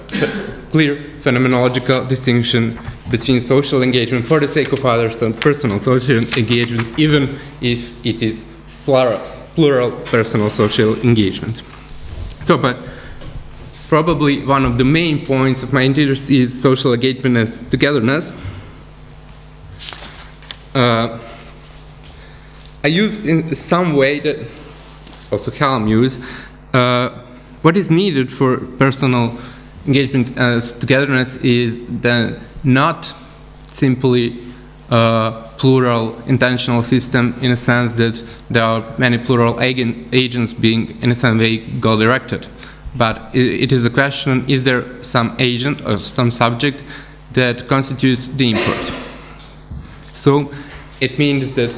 clear phenomenological distinction between social engagement for the sake of others and personal social engagement, even if it is plural personal social engagement. So, but probably one of the main points of my interest is social engagement as togetherness. I use in some way that also Helm used what is needed for personal engagement as togetherness is then not simply a plural intentional system in a sense that there are many plural agents being in some way goal-directed. But it is a question, is there some agent or some subject that constitutes the import? So it means that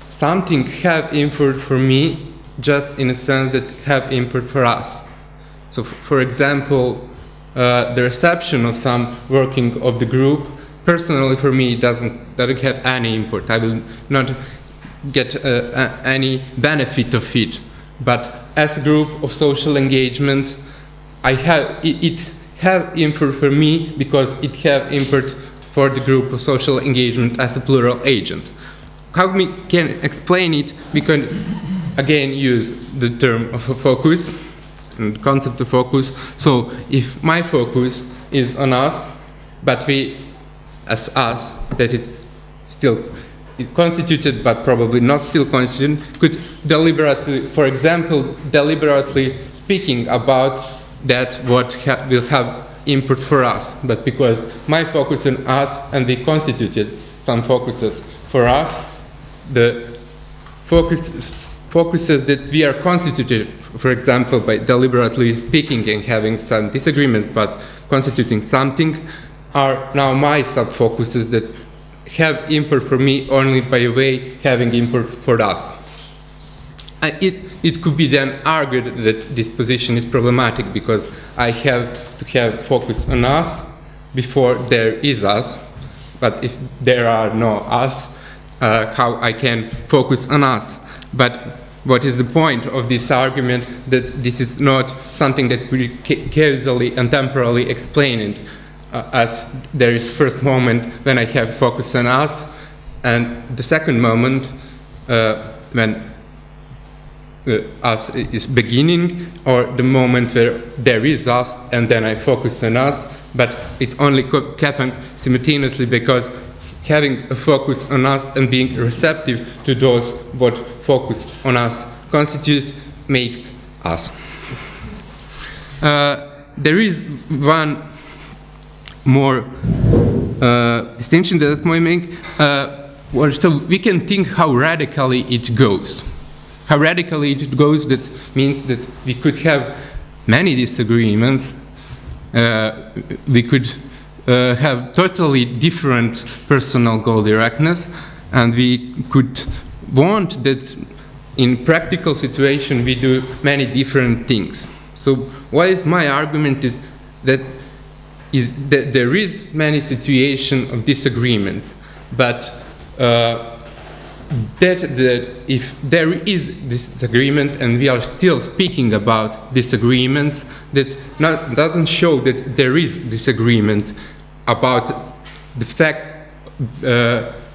something have import for me just in a sense that have import for us. So for example, the reception of some working of the group, personally for me doesn't have any import. I will not get any benefit of it. But as a group of social engagement, it have import for me because it have import for the group of social engagement as a plural agent. How we can explain it? We can again use the term of a focus and concept of focus. So if my focus is on us, but we as us, that is still constituted but probably not still constituted, could deliberately, for example, deliberately speaking about that what will have import for us, but because my focus on us and they constituted some focuses for us, the focuses that we are constituted, for example, by deliberately speaking and having some disagreements but constituting something, are now my sub-focuses that have import for me only by way having import for us. It could be then argued that this position is problematic because I have to have focus on us before there is us, but if there are no us, how I can focus on us. But what is the point of this argument that this is not something that we causally and temporally explained, as there is first moment when I have focus on us, and the second moment when us is beginning, or the moment where there is us and then I focus on us, but it only happens simultaneously because having a focus on us and being receptive to those what focus on us constitutes makes us. There is one more distinction that I make. So we can think how radically it goes. How radically it goes, that means that we could have many disagreements. We could have totally different personal goal directness, and we could want that in practical situation we do many different things. So what is my argument is that there is many situations of disagreements, but that if there is disagreement and we are still speaking about disagreements, that doesn't show that there is disagreement about the fact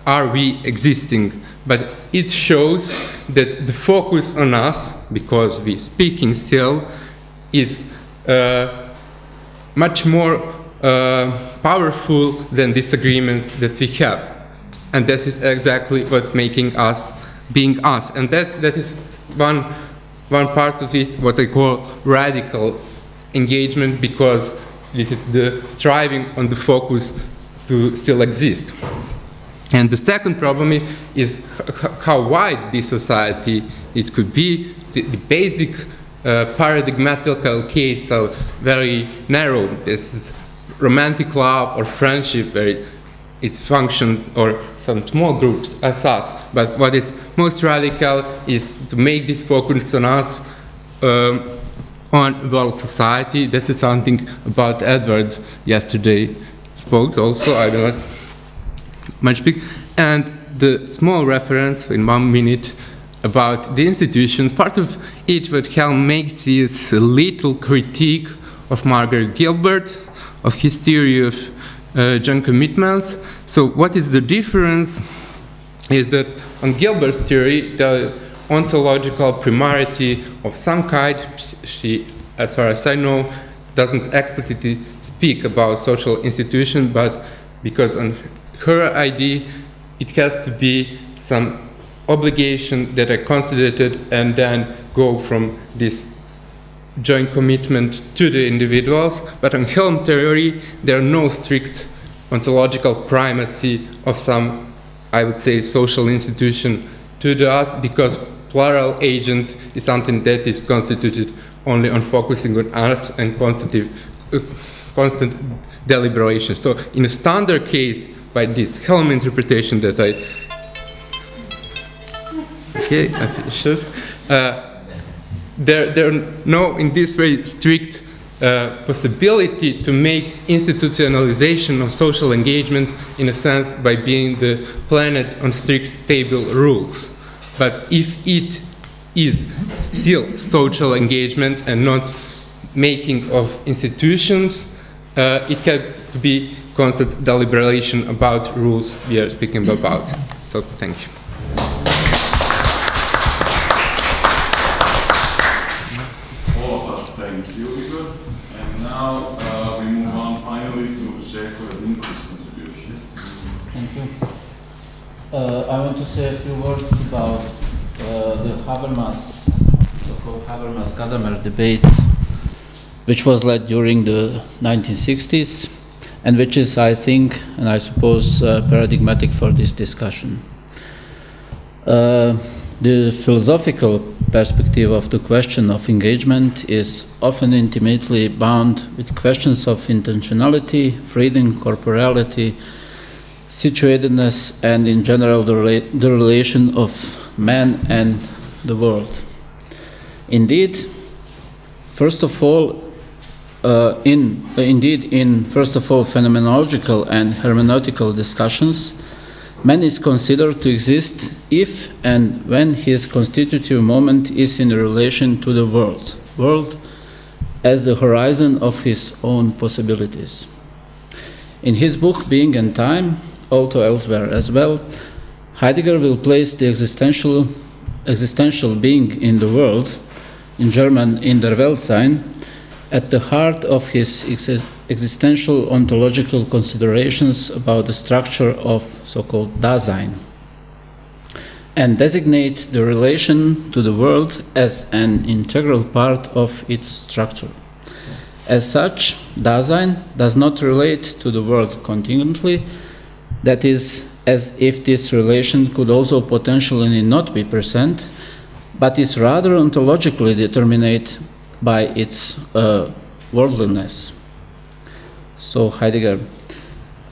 are we existing, but it shows that the focus on us, because we speaking still, is much more powerful than disagreements that we have. And this is exactly what's making us being us. And that is one part of it, what I call radical engagement, because this is the striving on the focus to still exist. And the second problem is how wide this society it could be. The basic paradigmatical case, so very narrow. This is romantic love or friendship, where its function, or some small groups as us. But what is most radical is to make this focus on us, on world society. This is something about Edward yesterday spoke also, I don't know much big. And the small reference in 1 minute about the institutions, part of it what Hal makes is a little critique of Margaret Gilbert, of his theory of joint commitments. So what is the difference is that on Gilbert's theory, the ontological primarity of some kind, she, as far as I know, doesn't explicitly speak about social institution, but because on her idea, it has to be some obligation that are constituted and then go from this joint commitment to the individuals. But on Helm theory, there are no strict ontological primacy of some, I would say, social institution to the us, because plural agent is something that is constituted only on focusing on us and constant deliberation. So in a standard case, by this Helm interpretation that I finished, there are no, in this very strict possibility to make institutionalization of social engagement, in a sense, by being the planet on strict stable rules. But if it is still social engagement and not making of institutions, it had to be constant deliberation about rules we are speaking about. So thank you. All of us thank you, Igor. And now we move on finally to Rijeka and Inko's contributions. Thank you. I want to say a few words about the Habermas, so-called Habermas-Gadamer debate, which was led during the 1960s, and which is, I think, and I suppose, paradigmatic for this discussion. The philosophical perspective of the question of engagement is often intimately bound with questions of intentionality, freedom, corporeality, situatedness, and in general the relation of man and the world. Indeed, first of all, in phenomenological and hermeneutical discussions, man is considered to exist if and when his constitutive moment is in relation to the world as the horizon of his own possibilities. In his book Being and Time, although elsewhere as well, Heidegger will place the existential existential being in the world, in German in der Weltsein, at the heart of his existential ontological considerations about the structure of so-called Dasein, and designate the relation to the world as an integral part of its structure. As such, Dasein does not relate to the world contingently, that is, as if this relation could also potentially not be present, but is rather ontologically determined by its worldliness. So Heidegger.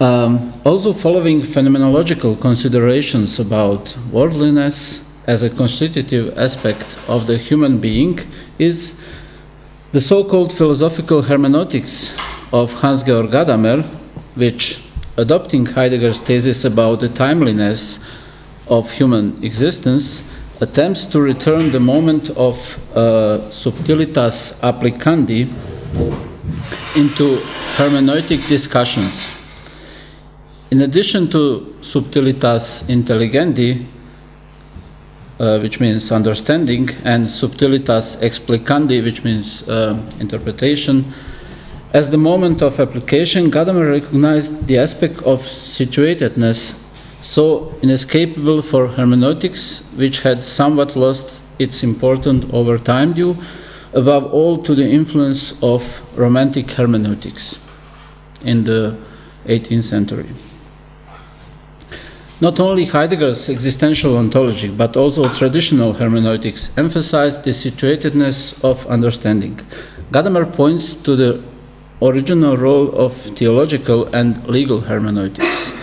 Also following phenomenological considerations about worldliness as a constitutive aspect of the human being is the so-called philosophical hermeneutics of Hans-Georg Gadamer, which, adopting Heidegger's thesis about the timeliness of human existence, attempts to return the moment of subtilitas applicandi into hermeneutic discussions. In addition to subtilitas intelligendi, which means understanding, and subtilitas explicandi, which means interpretation, as the moment of application, Gadamer recognized the aspect of situatedness so inescapable for hermeneutics, which had somewhat lost its importance over time due, above all, to the influence of Romantic hermeneutics in the 18th century. Not only Heidegger's existential ontology, but also traditional hermeneutics emphasized the situatedness of understanding. Gadamer points to the original role of theological and legal hermeneutics,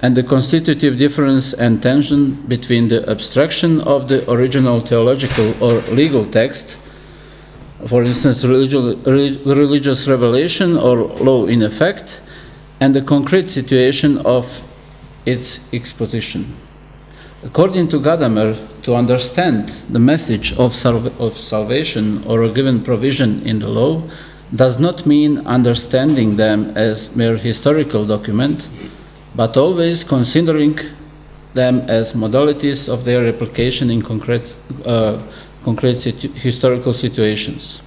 and the constitutive difference and tension between the abstraction of the original theological or legal text, for instance, religious revelation or law in effect, and the concrete situation of its exposition. According to Gadamer, to understand the message of salvation or a given provision in the law does not mean understanding them as mere historical document, but always considering them as modalities of their application in concrete historical situations.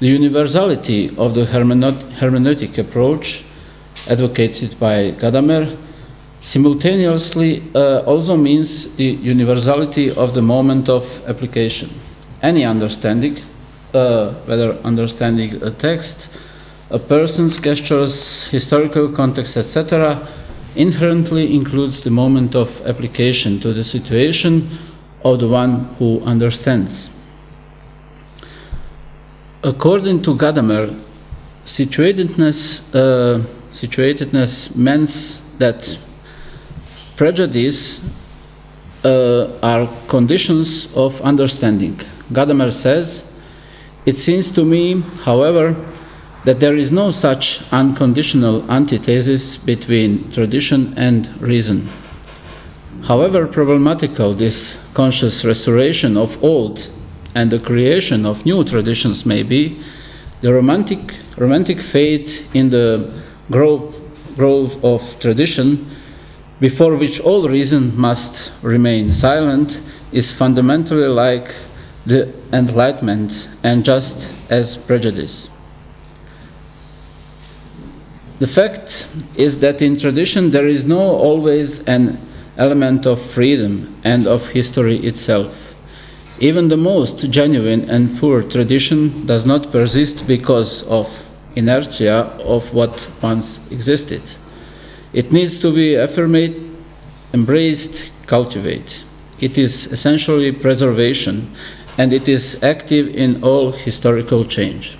The universality of the hermeneutic approach advocated by Gadamer simultaneously also means the universality of the moment of application. Any understanding, whether understanding a text, a person's gestures, historical context, etc., inherently includes the moment of application to the situation of the one who understands. According to Gadamer, situatedness means that prejudice are conditions of understanding. Gadamer says, "It seems to me, however, that there is no such unconditional antithesis between tradition and reason. However problematical this conscious restoration of old and the creation of new traditions may be, the romantic faith in the growth of tradition, before which all reason must remain silent, is fundamentally like the Enlightenment and just as prejudice. The fact is that in tradition there is no always an element of freedom and of history itself. Even the most genuine and poor tradition does not persist because of inertia of what once existed. It needs to be affirmed, embraced, cultivated. It is essentially preservation, and it is active in all historical change.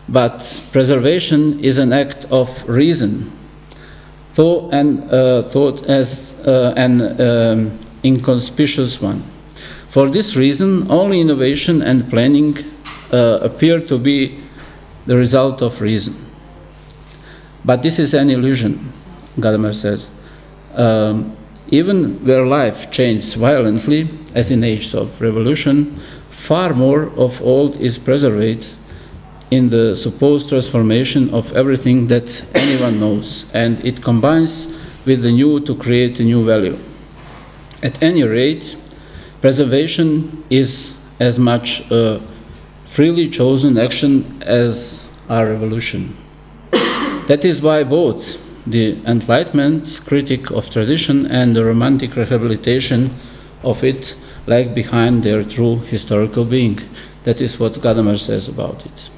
But preservation is an act of reason, thought as an inconspicuous one. For this reason, only innovation and planning appear to be the result of reason. But this is an illusion, Gadamer says. Even where life changes violently, as in ages of revolution, far more of old is preserved in the supposed transformation of everything that anyone knows, and it combines with the new to create a new value. At any rate, preservation is as much a freely chosen action as our revolution. That is why both the Enlightenment's critique of tradition and the Romantic rehabilitation of it lag behind their true historical being. That is what Gadamer says about it.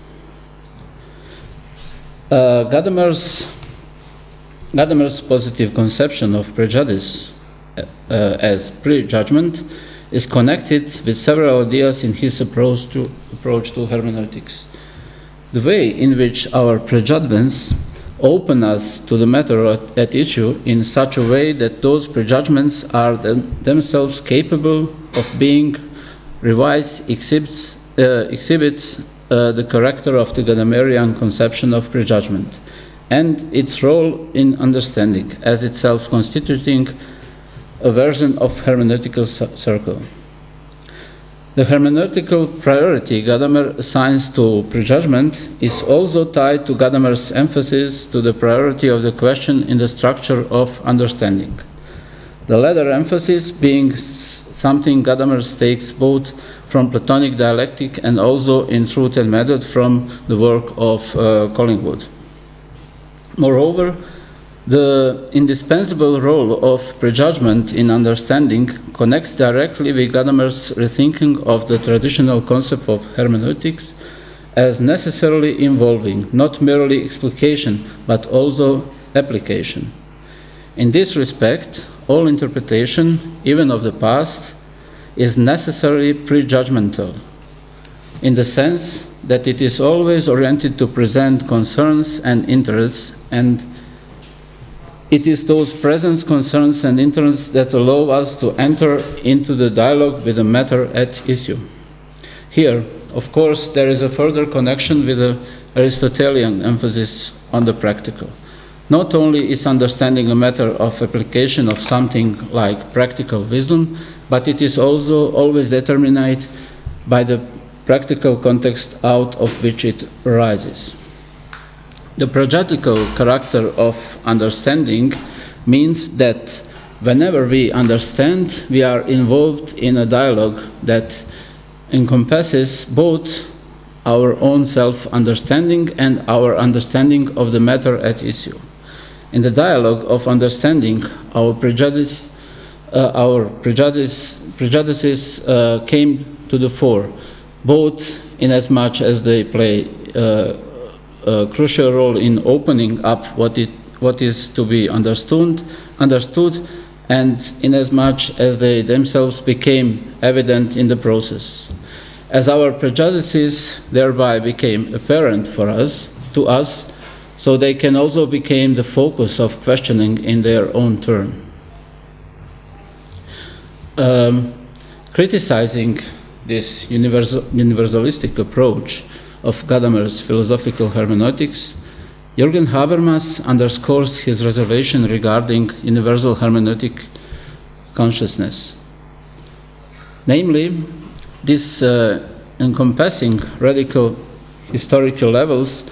Gadamer's positive conception of prejudice as prejudgment is connected with several ideas in his approach to hermeneutics. The way in which our prejudgments open us to the matter at issue in such a way that those prejudgments are themselves capable of being revised exhibits the character of the Gadamerian conception of prejudgment and its role in understanding as itself constituting a version of hermeneutical circle. The hermeneutical priority Gadamer assigns to prejudgment is also tied to Gadamer's emphasis to the priority of the question in the structure of understanding. The latter emphasis being something Gadamer takes both from Platonic dialectic and also in Truth and Method from the work of Collingwood. Moreover, the indispensable role of prejudgment in understanding connects directly with Gadamer's rethinking of the traditional concept of hermeneutics as necessarily involving not merely explication but also application. In this respect, all interpretation, even of the past, is necessarily prejudgmental, in the sense that it is always oriented to present concerns and interests, and it is those present concerns and interests that allow us to enter into the dialogue with the matter at issue. Here, of course, there is a further connection with the Aristotelian emphasis on the practical. Not only is understanding a matter of application of something like practical wisdom, but it is also always determined by the practical context out of which it arises. The prejudicial character of understanding means that whenever we understand, we are involved in a dialogue that encompasses both our own self-understanding and our understanding of the matter at issue. In the dialogue of understanding, our prejudices came to the fore, both inasmuch as they play a crucial role in opening up what is to be understood, and inasmuch as they themselves became evident in the process. As our prejudices thereby became apparent to us, so they can also become the focus of questioning in their own turn. Criticizing this universalistic approach of Gadamer's philosophical hermeneutics, Jürgen Habermas underscores his reservation regarding universal hermeneutic consciousness. Namely, this encompassing radical historical levels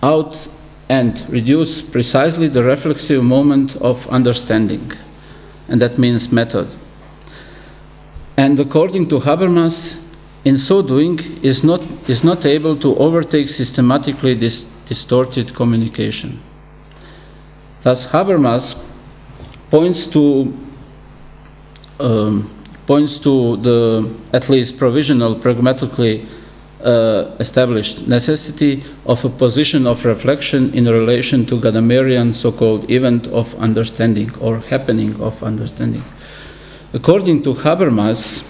out and reduce precisely the reflexive moment of understanding, and that means method. And according to Habermas, in so doing, is not able to overtake systematically this distorted communication. Thus, Habermas points to the at least provisional, pragmatically established necessity of a position of reflection in relation to Gadamerian so-called event of understanding or happening of understanding. According to Habermas,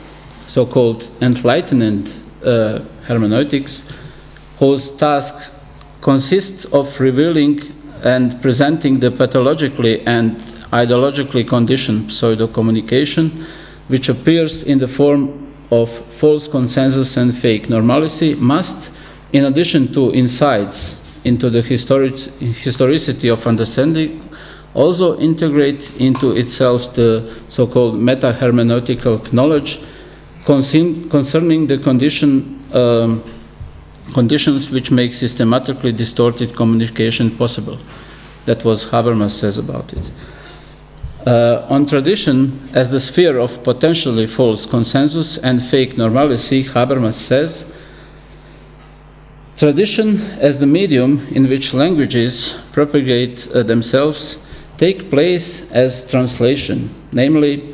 so-called enlightenment hermeneutics, whose tasks consist of revealing and presenting the pathologically and ideologically conditioned pseudo-communication, which appears in the form of false consensus and fake normalcy, must, in addition to insights into the historicity of understanding, also integrate into itself the so-called meta-hermeneutical knowledge concerning the conditions which make systematically distorted communication possible. That was Habermas says about it. On tradition as the sphere of potentially false consensus and fake normalcy, Habermas says, tradition as the medium in which languages propagate themselves take place as translation, namely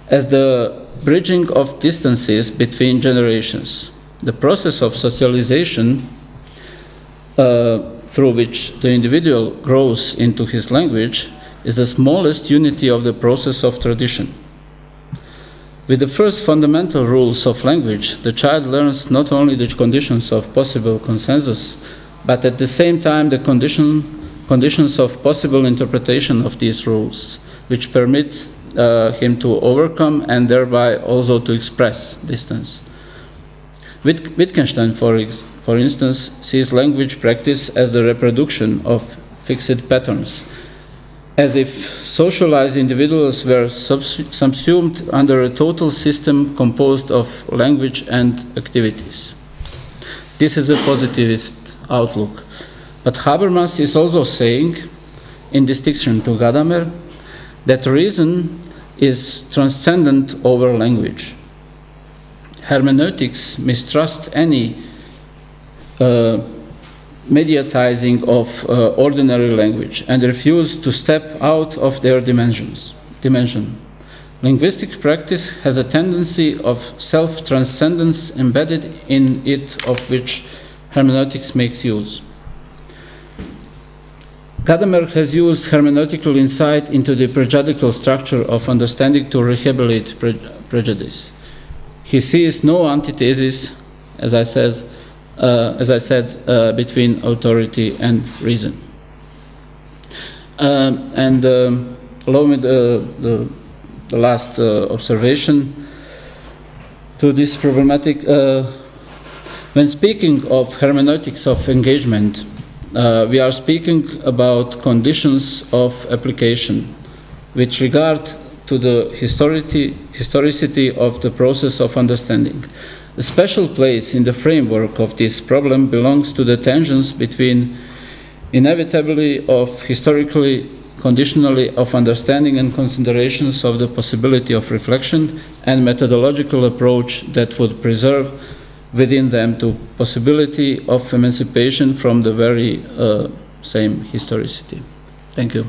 as the bridging of distances between generations. The process of socialization through which the individual grows into his language is the smallest unity of the process of tradition. With the first fundamental rules of language, the child learns not only the conditions of possible consensus, but at the same time the conditions of possible interpretation of these rules, which permit him to overcome and thereby also to express distance. Wittgenstein, for instance, sees language practice as the reproduction of fixed patterns, as if socialized individuals were subsumed under a total system composed of language and activities. This is a positivist outlook. But Habermas is also saying, in distinction to Gadamer, that reason is transcendent over language. Hermeneutics mistrust any mediatizing of ordinary language and refuse to step out of their dimension. Linguistic practice has a tendency of self-transcendence embedded in it, of which hermeneutics makes use. Gadamer has used hermeneutical insight into the prejudicial structure of understanding to rehabilitate prejudice. He sees no antithesis, as I said, between authority and reason. Allow me the last observation to this problematic. When speaking of hermeneutics of engagement, we are speaking about conditions of application with regard to the historicity of the process of understanding. A special place in the framework of this problem belongs to the tensions between inevitably of historically, conditionally of understanding and considerations of the possibility of reflection and methodological approach that would preserve within them the possibility of emancipation from the very same historicity. Thank you.